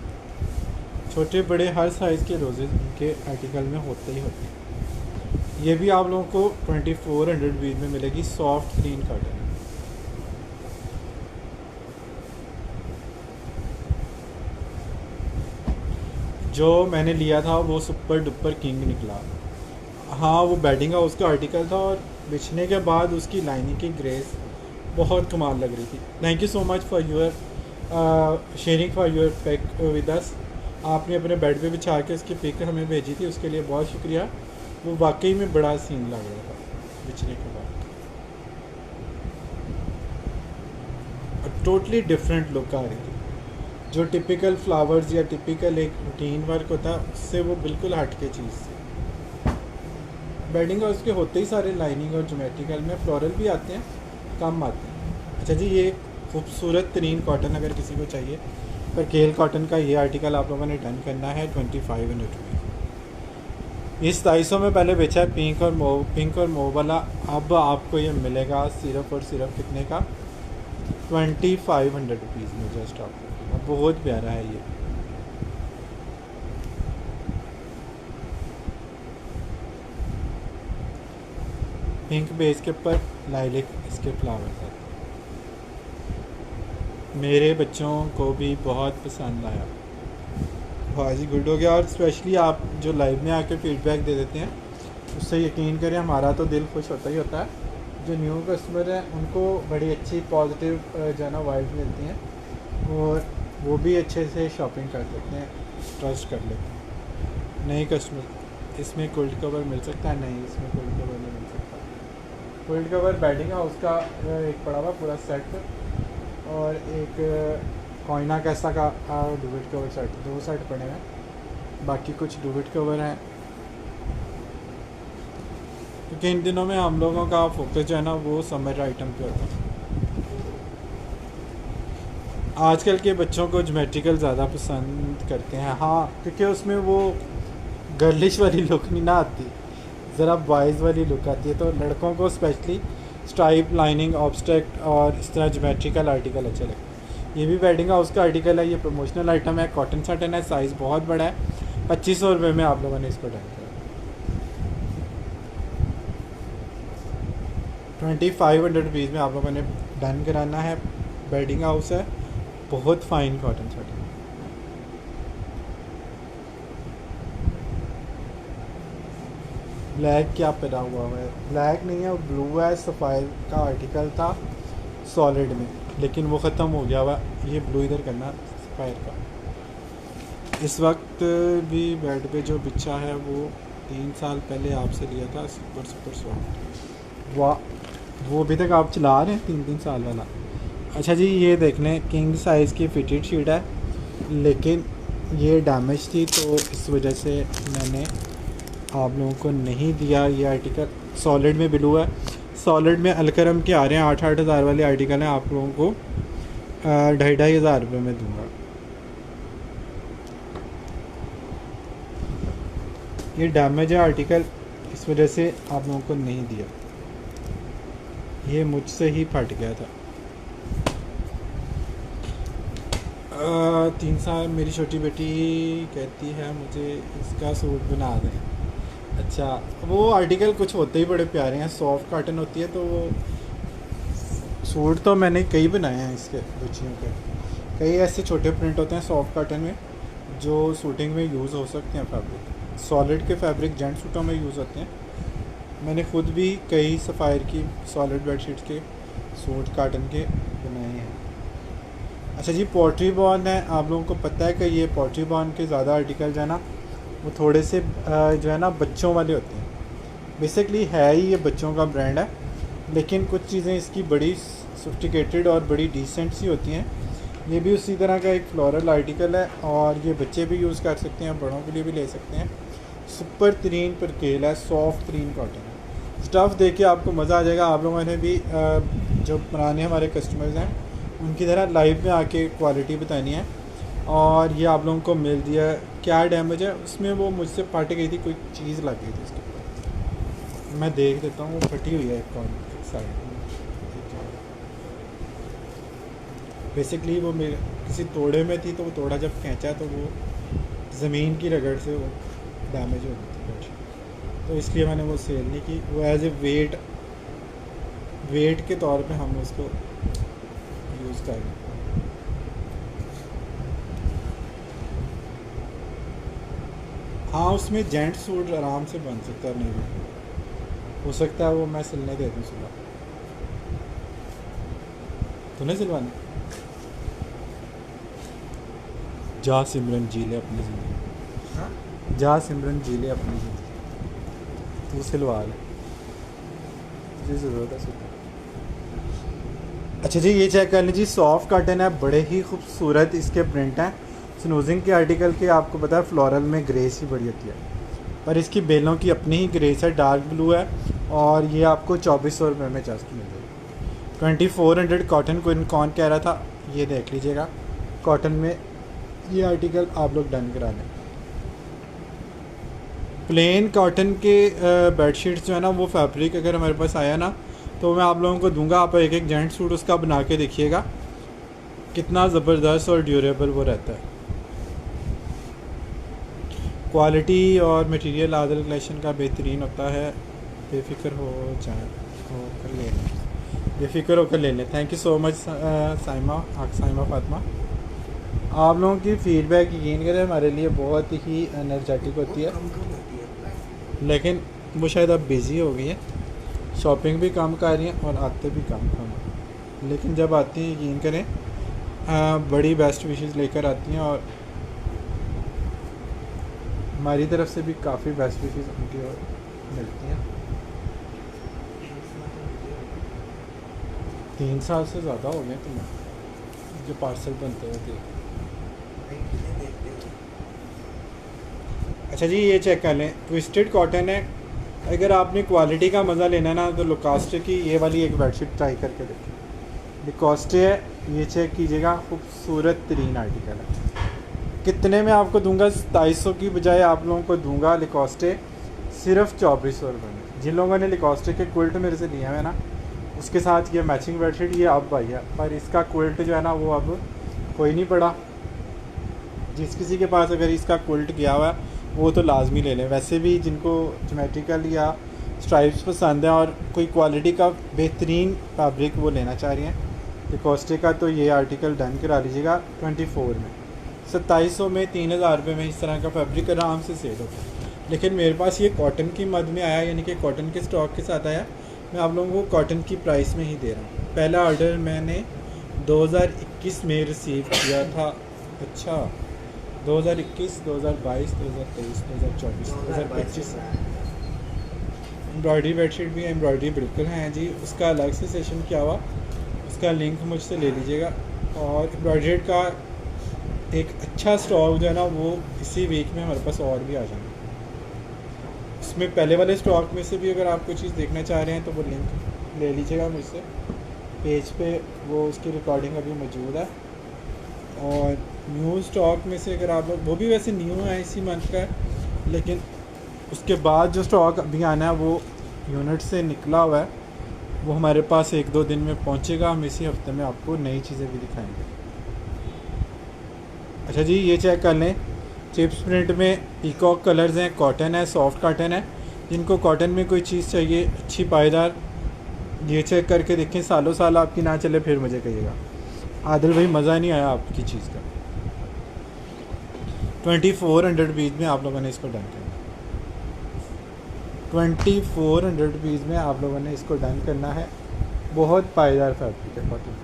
छोटे बड़े हर साइज़ के रोजेज उनके आर्टिकल में होते ही होते हैं। ये भी आप लोगों को 2400 रुपीज़ में मिलेगी, सॉफ्ट ग्रीन कॉटन। जो मैंने लिया था वो सुपर डुपर किंग निकला। हाँ, वो बेडिंग हाउस का आर्टिकल था और बिछने के बाद उसकी लाइनिंग की ग्रेस बहुत कमाल लग रही थी। Thank you so much for your sharing for your pic with us. आपने अपने बेड पे बिछा के उसकी पिक हमें भेजी थी, उसके लिए बहुत शुक्रिया। वो वाकई में बड़ा सीन लग रहा था बिछने के बाद। टोटली डिफरेंट लुक आ रही थी। जो टिपिकल फ्लावर्स या टिपिकल एक रूटीन वर्क होता है, उससे वो बिल्कुल हट के चीज़ थी। बेडिंग हाउस के होते ही सारे लाइनिंग और ज्योमेट्रिकल में, फ्लोरल भी आते हैं, कम आते हैं। अच्छा जी, ये खूबसूरत तरीन कॉटन अगर किसी को चाहिए, पर केल कॉटन का ये आर्टिकल आप लोगों ने डन करना है 2500 रुपीज़। इस 250 में पहले बेचा है पिंक और मोव वाला। अब आपको ये मिलेगा सिर्फ और सिर्फ कितने का, 2500 रुपीज़ में जस्ट आपको। बहुत प्यारा है ये। पिंक बेस के ऊपर लाइलिक इसके फ्लावर था। मेरे बच्चों को भी बहुत पसंद आया। वाह जी, गुड हो गया। और स्पेशली आप जो लाइव में आके फीडबैक दे देते हैं, उससे यकीन करें हमारा तो दिल खुश होता ही होता है। जो न्यू कस्टमर हैं उनको बड़ी अच्छी पॉजिटिव जो है ना वाइब मिलती हैं, और वो भी अच्छे से शॉपिंग कर सकते हैं, ट्रस्ट कर लेते हैं। नए कस्टमर, इसमें कोल्ड कवर मिल सकता है? नहीं, इसमें कोल्ड कवर नहीं मिल सकता। कोल्ड कवर बेडिंग हाउस का एक पड़ा हुआ पूरा सेट, और एक कोइना कैसा का डुवेट कवर सेट, 2 सेट पड़े हैं। बाकी कुछ डुवेट कवर हैं, क्योंकि इन दिनों में हम लोगों का फोकस जो है ना वो समर आइटम पे होता है। आजकल के बच्चों को ज्योमेट्रिकल ज़्यादा पसंद करते हैं। हाँ, क्योंकि उसमें वो गर्लिश वाली लुक नहीं ना आती, ज़रा बॉयज़ वाली लुक आती है। तो लड़कों को स्पेशली स्ट्राइप, लाइनिंग, ऑब्स्ट्रैक्ट और इस तरह ज्योमेट्रिकल आर्टिकल अच्छे लगते हैं। ये भी बेडिंग हाउस का आर्टिकल है, ये प्रमोशनल आइटम है, कॉटन सटन है, साइज़ बहुत बड़ा है। 2500 रुपये में आप लोगों ने इसको डन किया। 2500 रुपीज़ में आप लोगों ने डन कराना है। बेडिंग हाउस है, बहुत फाइन कॉटन सटन। ब्लैक क्या पहना हुआ है? ब्लैक नहीं है, ब्लू है। सफ़ायर का आर्टिकल था सॉलिड में, लेकिन वो ख़त्म हो गया हुआ। ये ब्लू इधर करना सफ़ायर का। इस वक्त भी बेड पे जो बिछा है वो 3 साल पहले आपसे लिया था, सुपर सॉफ्ट। वाह, वो अभी तक आप चला रहे हैं 3 साल वाला। अच्छा जी, ये देख लें, किंग साइज़ की फिटेड शीट है, लेकिन ये डैमेज थी, तो इस वजह से मैंने आप लोगों को नहीं दिया। ये आर्टिकल सॉलिड में ब्लू है, सॉलिड में अलकरम के आ रहे हैं 8-8 हज़ार वाले आर्टिकल हैं। आप लोगों को 2,500 हज़ार रुपये में दूंगा। ये डैमेज है आर्टिकल, इस वजह से आप लोगों को नहीं दिया। ये मुझसे ही फट गया था। 3 साल मेरी छोटी बेटी कहती है मुझे इसका सूट बना दें। अच्छा, वो आर्टिकल कुछ होते ही बड़े प्यारे हैं, सॉफ्ट कॉटन होती है, तो वो सूट तो मैंने कई बनाए हैं इसके बच्चियों के। कई ऐसे छोटे प्रिंट होते हैं सॉफ्ट कॉटन में जो सूटिंग में यूज़ हो सकते हैं। फैब्रिक सॉलिड के फैब्रिक जेंट सूटों में यूज़ होते हैं। मैंने ख़ुद भी कई सफ़ायर की सॉलिड बेडशीट्स के सूट कॉटन के बनाए हैं। अच्छा जी, पोट्री बॉर्न है, आप लोगों को पता है कि ये पोट्री बॉर्न के ज़्यादा आर्टिकल जो है ना वो थोड़े से जो है ना बच्चों वाले होते हैं। बेसिकली है ही ये बच्चों का ब्रांड है, लेकिन कुछ चीज़ें इसकी बड़ी सोफिस्टिकेटेड और बड़ी डिसेंट सी होती हैं। ये भी उसी तरह का एक फ्लोरल आर्टिकल है और ये बच्चे भी यूज़ कर सकते हैं, बड़ों के लिए भी ले सकते हैं। सुपर तरीन पर केल है, सॉफ्ट तरीन कॉटन है। स्टफ़ देख के आपको मज़ा आ जाएगा। आप लोगों ने भी जो पुराने हमारे कस्टमर्स हैं उनकी तरह लाइव में आके क्वालिटी बतानी है। और ये आप लोगों को मिल दिया। क्या डैमेज है उसमें, वो मुझसे फट गई थी, कोई चीज़ लग गई थी उसके ऊपर। मैं देख देता हूँ, वो फटी हुई है एक साइड। बेसिकली वो मेरे किसी तोड़े में थी, तो वो तोड़ा जब खींचा तो वो ज़मीन की रगड़ से वो डैमेज हो गई थी बेडशीट, तो इसलिए मैंने वो सेल नहीं की। वो एज ए वेट के तौर पे हम उसको यूज़ कर रहे हैं। हाँ, उसमें जेंट सूट आराम से बन सकता है, नहीं भी हो सकता है वो मैं सिलने दे दूँ सुबह। तूने सिलवाना? जा सिमरन जी ले अपनी ज़िंदगी। हाँ? जा सिमरन जी ले अपनी ज़िंदगी, तू सिलवा ले, तुझे ज़रूरत है सूट। अच्छा जी, ये चेक कर लीजिए, सॉफ्ट कॉटन है, बड़े ही खूबसूरत इसके प्रिंट हैं। स्नूजिंग के आर्टिकल के आपको पता है फ्लोरल में ग्रेस ही बड़ी होती है, पर इसकी बेलों की अपनी ही ग्रेस है, डार्क ब्लू है। और ये आपको 2400 रुपये में जस्ट मिल जाएगी। 2400 कॉटन को कौन कह रहा था, ये देख लीजिएगा। कॉटन में ये आर्टिकल आप लोग डन करा लें। प्लेन कॉटन के बेडशीट्स जो है ना, वो फैब्रिक अगर हमारे पास आया ना तो मैं आप लोगों को दूंगा। आप एक एक जेंट सूट उसका बना के देखिएगा, कितना ज़बरदस्त और ड्यूरेबल वो रहता है। क्वालिटी और मटेरियल आदल कलेक्शन का बेहतरीन होता है। बेफिक्र हो जाए होकर ले लें, बेफिक्र होकर ले लें। Thank you so much Saima Fatima. आप लोगों की फ़ीडबैक यकीन करें हमारे लिए बहुत ही एनर्जेटिक होती है। कम कम होती है। लेकिन वो शायद अब बिज़ी हो गई है, शॉपिंग भी कम कर रही हैं और आते भी कम हैं। लेकिन जब आती हैं यकीन करें बड़ी बेस्ट विशेस लेकर आती हैं, और हमारी तरफ से भी काफ़ी बेस्ट विशेस उनकी ओर मिलती हैं। 3 साल से ज़्यादा हो गए तुम्हें जो पार्सल बनते हुए थे। अच्छा जी, ये चेक कर लें, ट्विस्टेड कॉटन है। अगर आपने क्वालिटी का मज़ा लेना ना तो लोकास्टे की ये वाली एक बेडशीट ट्राई करके देखें। लोकास्टे है, ये चेक कीजिएगा, खूबसूरत तरीन आर्टिकल है। कितने में आपको दूंगा? 2700 की बजाय आप लोगों को दूंगा लोकास्टे सिर्फ 2400 रुपये में। जिन लोगों ने लोकास्टे के क्विल्ट मेरे से लिया है ना, उसके साथ ये मैचिंग बेडशीट ये अब आई है, पर इसका क्विल्ट जो है ना वो अब कोई नहीं पड़ा। जिस किसी के पास अगर इसका क्विल्ट गया हुआ है वो तो लाजमी ले लें। वैसे भी जिनको ज्योमेट्रिकल या स्ट्राइप्स पसंद है और कोई क्वालिटी का बेहतरीन फैब्रिक वो लेना चाह रही हैं लोकास्टे का, तो ये आर्टिकल डन करा लीजिएगा। 24 में 2700 में 3000 रुपये में इस तरह का फैब्रिक आराम से सेल होता है। लेकिन मेरे पास ये कॉटन की मद में आया, यानी कि कॉटन के स्टॉक के साथ आया। मैं आप लोगों को कॉटन की प्राइस में ही दे रहा हूँ। पहला ऑर्डर मैंने 2021 में रिसीव किया था। अच्छा, 2021, 2022, 2023, 2024, 2025 एम्ब्रॉयडरी बेडशीट भी एम्ब्रॉयडरी बिल्कुल हैं जी। उसका अलग से सेशन किया हुआ, उसका लिंक मुझसे ले लीजिएगा। और एम्ब्रॉयडरी का एक अच्छा स्टॉक जो है ना वो इसी वीक में हमारे पास और भी आ जाएगा। उसमें पहले वाले स्टॉक में से भी अगर आप कोई चीज़ देखना चाह रहे हैं तो वो लिंक ले लीजिएगा मुझसे। पेज पे वो उसकी रिकॉर्डिंग अभी मौजूद है। और न्यू स्टॉक में से अगर आप लोग, वो भी वैसे न्यू है, इसी मंथ का है, लेकिन उसके बाद जो स्टॉक अभी आना है वो यूनिट से निकला हुआ है, वो हमारे पास 1-2 दिन में पहुंचेगा। हम इसी हफ्ते में आपको नई चीज़ें भी दिखाएंगे। अच्छा जी, ये चेक कर लें, चिप्स प्रिंट में पीकॉक कलर्स हैं, कॉटन है, सॉफ्ट कॉटन है। जिनको कॉटन में कोई चीज़ चाहिए अच्छी पायदार, ये चेक करके देखें, सालों साल आपकी ना चले फिर मुझे कहिएगा आदिल भाई मज़ा नहीं आया आपकी चीज़ का। 2400 रुपीज़ में आप लोगों ने इसको डन करना। 2400 रुपीज़ में आप लोगों ने इसको डन करना है। बहुत पायदार फैब्रिक है कॉटन।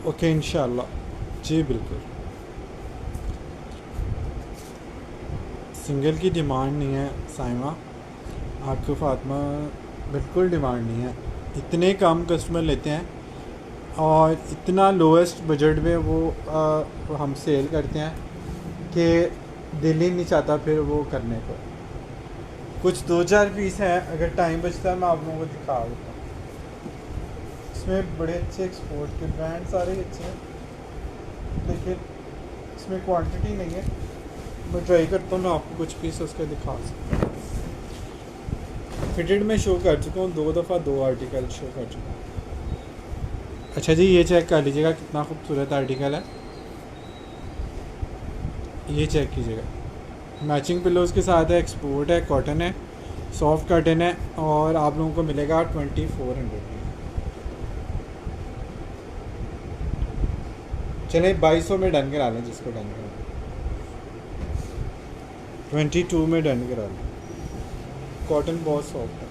ओके इंशाल्लाह जी बिल्कुल। सिंगल की डिमांड नहीं है साइमा, आपको फातिमा, बिल्कुल डिमांड नहीं है। इतने कम कस्टमर लेते हैं और इतना लोएस्ट बजट में वो हम सेल करते हैं कि दिल ही नहीं चाहता फिर वो करने को। कुछ 2-4 पीस हैं, अगर टाइम बचता है मैं आप लोगों को दिखा देता हूँ। इसमें बड़े अच्छे एक्सपोर्ट के ब्रांड सारे अच्छे हैं, लेकिन इसमें क्वांटिटी नहीं है। मैं ट्राई करता हूँ, मैं आपको कुछ पीस उसके दिखा सकता हूँ। फिटेड में शो कर चुका हूँ 2 दफ़ा, 2 आर्टिकल शो कर चुका हूँ। अच्छा जी, ये चेक कर लीजिएगा कितना खूबसूरत आर्टिकल है, ये चेक कीजिएगा। मैचिंग पिलोज के साथ है, एक्सपोर्ट है, कॉटन है, सॉफ्ट कॉटन है और आप लोगों को मिलेगा 2400 में। चले 2200 में डन करा लें, जिसको डन करा 22 में डन करा लें। कॉटन बहुत सॉफ्ट है।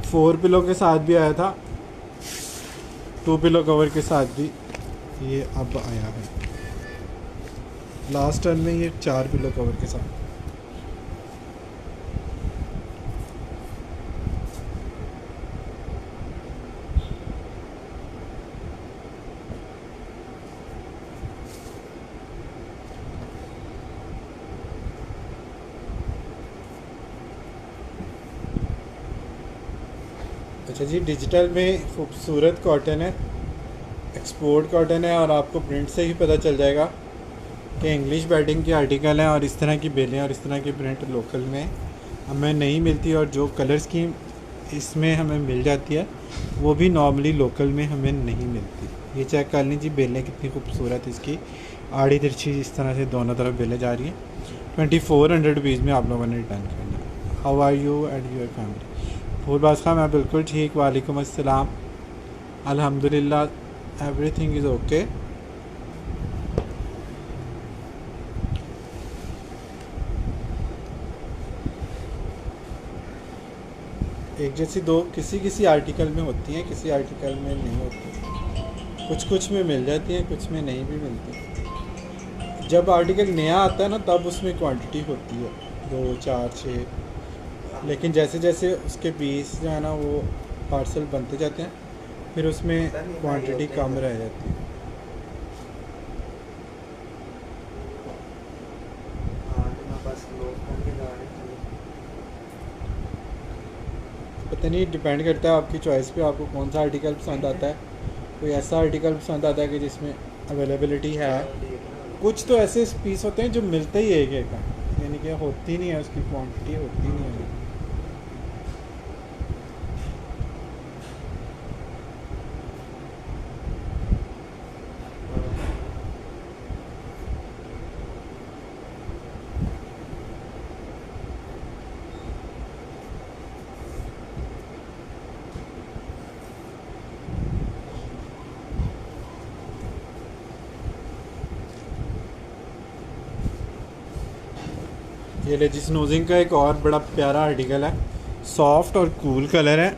फोर पिलो के साथ भी आया था, 2 पिलो कवर के साथ भी ये अब आया है। लास्ट टर्न में ये 4 पिलो कवर के साथ। अच्छा जी, डिजिटल में खूबसूरत कॉटन है, एक्सपोर्ट कॉटन है और आपको प्रिंट से ही पता चल जाएगा कि इंग्लिश बैटिंग के आर्टिकल हैं। और इस तरह की बेलें और इस तरह की प्रिंट लोकल में हमें नहीं मिलती, और जो कलर स्कीम इसमें हमें मिल जाती है वो भी नॉर्मली लोकल में हमें नहीं मिलती। ये चेक कर लीजिए बेलें कितनी खूबसूरत, इसकी आड़ी तिरछी इस तरह से दोनों तरफ बेलें जा रही हैं। 2400 रुपीज़ में आप लोगों ने रिटर्न करना। How are you and your family? Phoolbaz Khan, मैं बिल्कुल ठीक, वालेकुम अस्सलाम, अल्हम्दुलिल्लाह, एवरीथिंग इज़ ओके। एक जैसी दो किसी किसी आर्टिकल में होती हैं, किसी आर्टिकल में नहीं होती। कुछ कुछ में मिल जाती हैं, कुछ में नहीं भी मिलती। जब आर्टिकल नया आता है ना तब उसमें क्वांटिटी होती है 2, 4, 6, लेकिन जैसे जैसे उसके पीस जो है ना वो पार्सल बनते जाते हैं फिर उसमें क्वांटिटी कम रह जाती है। पता नहीं, डिपेंड करता है आपकी चॉइस पे, आपको कौन सा आर्टिकल पसंद आता है। कोई ऐसा आर्टिकल पसंद आता है कि जिसमें अवेलेबिलिटी है। कुछ तो ऐसे पीस होते हैं जो मिलते ही एक एक है, यानी कि होती नहीं है, उसकी क्वांटिटी होती नहीं है। ये लेजिस नोजिंग का एक और बड़ा प्यारा आर्टिकल है, सॉफ्ट और कूल कलर है।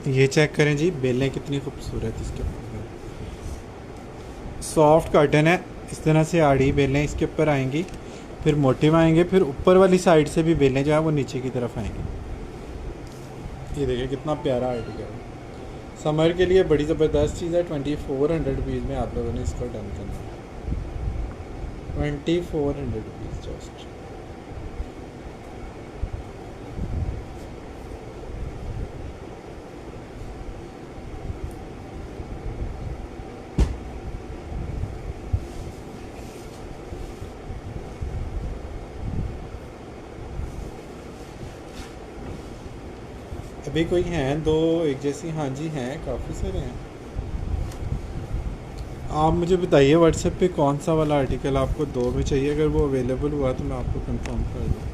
ये चेक करें जी, बेलें कितनी खूबसूरत इसके ऊपर, सॉफ्ट कॉटन है। इस तरह से आड़ी बेलें इसके ऊपर आएंगी, फिर मोटिव आएंगे, फिर ऊपर वाली साइड से भी बेलें जो है वो नीचे की तरफ आएंगी। ये देखिए कितना प्यारा आर्टिकल है, समर के लिए बड़ी ज़बरदस्त चीज़ है। 2400 रुपीज़ में आप लोगों ने इसको डन करना है। 2400 रुपीज़ जस्ट। अभी कोई हैं दो एक जैसी? हाँ जी हैं, काफ़ी सारे हैं। आप मुझे बताइए व्हाट्सएप पे कौन सा वाला आर्टिकल आपको दो में चाहिए, अगर वो अवेलेबल हुआ तो मैं आपको कंफर्म कर दूँ।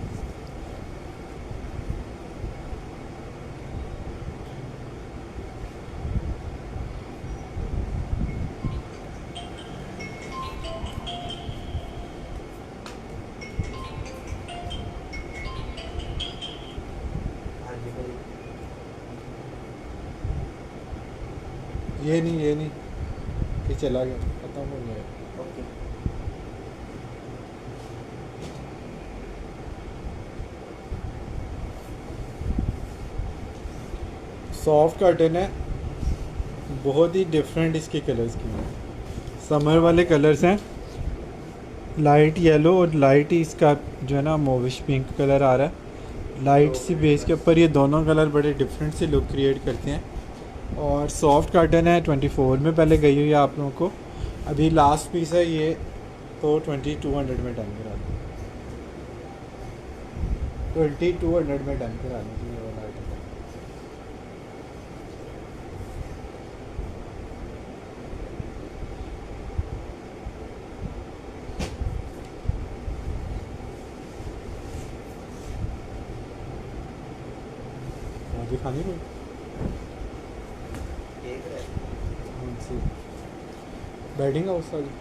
हाँ जी भाई। ये नहीं, ये नहीं, ये चला गया, ख़त्म हो गया। ओके। सॉफ्ट कर्टन है, बहुत ही डिफरेंट इसके कलर्स की हैं। समर वाले कलर्स हैं, लाइट येलो और लाइट ही इसका जो है ना मोविश पिंक कलर आ रहा है। लाइट सी बेस के ऊपर ये दोनों कलर बड़े डिफरेंट से लुक क्रिएट करते हैं। और सॉफ्ट कार्टन है, 24 में पहले गई हुई है आप लोगों को, अभी लास्ट पीस है ये, तो 2200 में डन करा दूँ। 2200 में डन करा दूँ ये वाला आइटम। दिखानी कोई एक है। कौन सी बेडिंग हाउस वाली?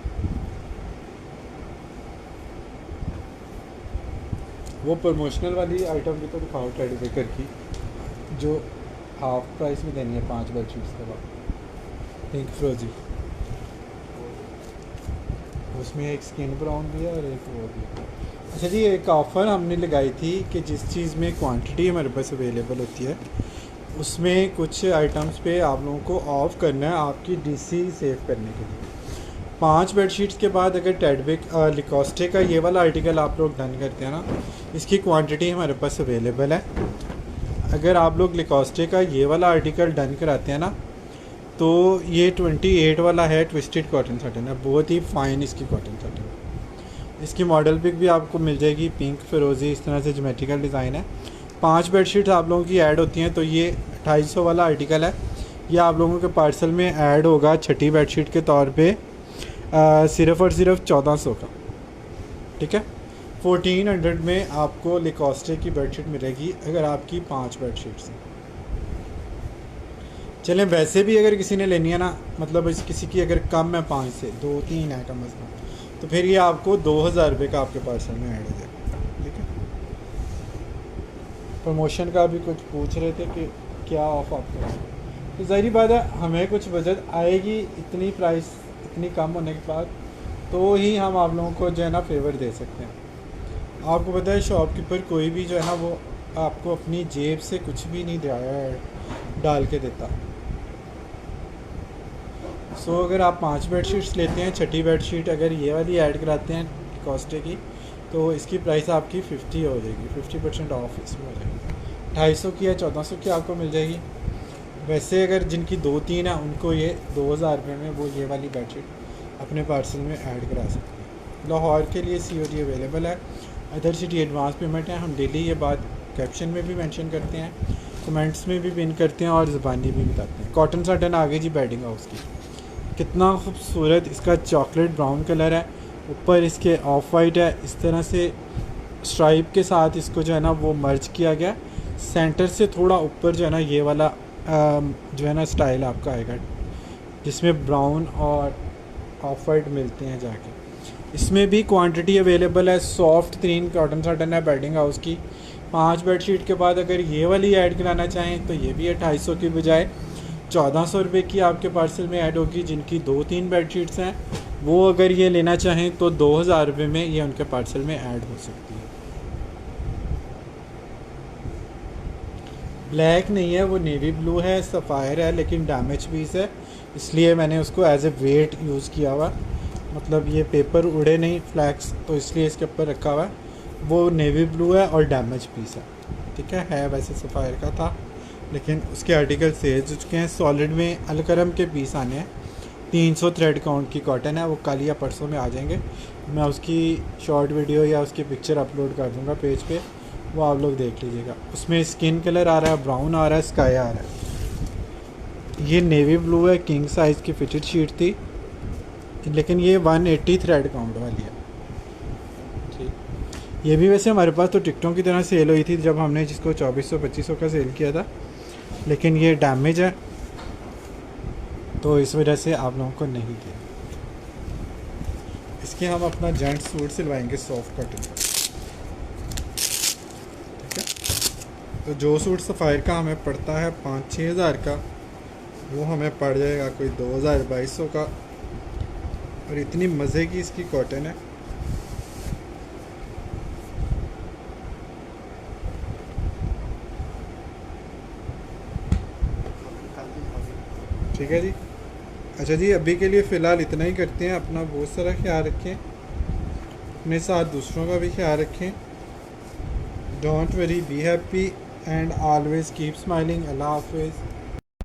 वो प्रमोशनल वाली आइटम भी तो दिखाओ, टेडी बेकर की, जो हाफ प्राइस में देनी है 5 बेडशीट्स के बाद, पिंक फ्रोजी। उसमें एक स्किन ब्राउन भी है और एक वो भी है। अच्छा जी, एक ऑफ़र हमने लगाई थी कि जिस चीज़ में क्वांटिटी हमारे पास अवेलेबल होती है उसमें कुछ आइटम्स पे आप लोगों को ऑफ़ करना है आपकी डीसी सेव करने के लिए। 5 बेडशीट्स के बाद अगर टेडविक लिकोस्टे का ये वाला आर्टिकल आप लोग डन करते हैं ना, इसकी क्वांटिटी हमारे पास अवेलेबल है। अगर आप लोग लिकोस्टे का ये वाला आर्टिकल डन कराते हैं ना, तो ये 28 वाला है, ट्विस्टेड कॉटन सटन है, बहुत ही फ़ाइन इसकी कॉटन सटन है। इसकी मॉडल पिक भी आपको मिल जाएगी, पिंक फिरोज़ी इस तरह से ज्योमेट्रिकल डिज़ाइन है। 5 बेडशीट्स आप लोगों की ऐड होती हैं, तो ये 250 वाला आर्टिकल है। ये आप लोगों के पार्सल में ऐड होगा छठी बेडशीट के तौर पे सिर्फ़ और सिर्फ 1400 का, ठीक है। 1400 में आपको लिकोस्टे की बेडशीट मिलेगी अगर आपकी 5 बेडशीट्स हैं। चलें, वैसे भी अगर किसी ने लेनी है ना, मतलब किसी की अगर कम है 5 से 2-3 है कम अज़ कम, तो फिर ये आपको 2000 रुपये का आपके पार्सल में ऐड हो जाएगा, ठीक है। प्रमोशन का भी कुछ पूछ रहे थे कि क्या ऑफ आपको, तो ज़ाहिर बात है हमें कुछ बचत आएगी, इतनी प्राइस इतनी कम होने के बाद, तो ही हम आप लोगों को जो है ना फेवर दे सकते हैं। आपको पता है शॉपकीपर कोई भी जो है ना वो आपको अपनी जेब से कुछ भी नहीं डाल के देता। सो अगर आप 5 बेडशीट्स लेते हैं, छठी बेडशीट अगर ये वाली ऐड कराते हैं कॉस्टे की, तो इसकी प्राइस आपकी 50 हो जाएगी, 50% ऑफ इसमें हो जाएगी। 250 की या 1400 की आपको मिल जाएगी। वैसे अगर जिनकी 2-3 है उनको ये 2000 रुपये में वो ये वाली बेडशीट अपने पार्सल में ऐड करा सकते हैं। लाहौर के लिए COD अवेलेबल है, अदर सिटी एडवांस पेमेंट है। हम डेली ये बात कैप्शन में भी मेंशन करते हैं, कमेंट्स में भी पिन करते हैं और ज़बानी भी बताते हैं। कॉटन साटन आ गई जी बेडिंग हाउस की, कितना खूबसूरत इसका चॉकलेट ब्राउन कलर है, ऊपर इसके ऑफ वाइट है, इस तरह से स्ट्राइप के साथ इसको जो है ना वो मर्ज किया गया। सेंटर से थोड़ा ऊपर जो है ना ये वाला जो है ना स्टाइल आपका आएगा, जिसमें ब्राउन और ऑफ वाइट मिलते हैं जाके। इसमें भी क्वांटिटी अवेलेबल है, सॉफ्ट 3 कॉटन साटन है बेडिंग हाउस की। 5 बेडशीट के बाद अगर ये वाली ऐड कराना चाहें तो ये भी 250 की बजाय 1400 रुपये की आपके पार्सल में ऐड होगी। जिनकी 2-3 बेडशीट्स हैं वो अगर ये लेना चाहें तो 2000 रुपये में ये उनके पार्सल में ऐड हो सकती है। ब्लैक नहीं है, वो नेवी ब्लू है, सफ़ायर है, लेकिन डैमेज पीस है, इसलिए मैंने उसको एज ए वेट यूज़ किया हुआ, मतलब ये पेपर उड़े नहीं फ्लैक्स, तो इसलिए इसके ऊपर रखा हुआ है। वो नेवी ब्लू है और डैमेज पीस है, ठीक है वैसे सफ़ायर का था लेकिन उसके आर्टिकल सेल हो चुके हैं। सॉलिड में अलकरम के पीस आने हैं, 300 थ्रेड काउंट की कॉटन है, वो कल या परसों में आ जाएंगे। मैं उसकी शॉर्ट वीडियो या उसकी पिक्चर अपलोड कर दूंगा पेज पे, वो आप लोग देख लीजिएगा। उसमें स्किन कलर आ रहा है, ब्राउन आ रहा है, स्काई आ रहा है। ये नेवी ब्लू है, किंग साइज़ की फिटेड शीट थी, लेकिन ये 180 थ्रेड काउंट वाली है। ठीक, ये भी वैसे हमारे पास तो टिकटों की तरह सेल हुई थी जब हमने जिसको 2400-2500 का सेल किया था, लेकिन ये डैमेज है तो इस वजह से आप लोगों को नहीं दिया। इसके हम अपना जेंट सूट सिलवाएंगे सॉफ्ट कॉटन का। ठीक है, तो जो सूट सफ़ायर का हमें पड़ता है 5-6 हज़ार का, वो हमें पड़ जाएगा कोई 2000-2200 का। और इतनी मज़े की इसकी कॉटन है। ठीक है जी। अच्छा जी, अभी के लिए फ़िलहाल इतना ही करते हैं। अपना बहुत सारा ख्याल रखें, अपने साथ दूसरों का भी ख्याल रखें। Don't worry, be happy and always keep smiling. अल्लाह हाफिज़।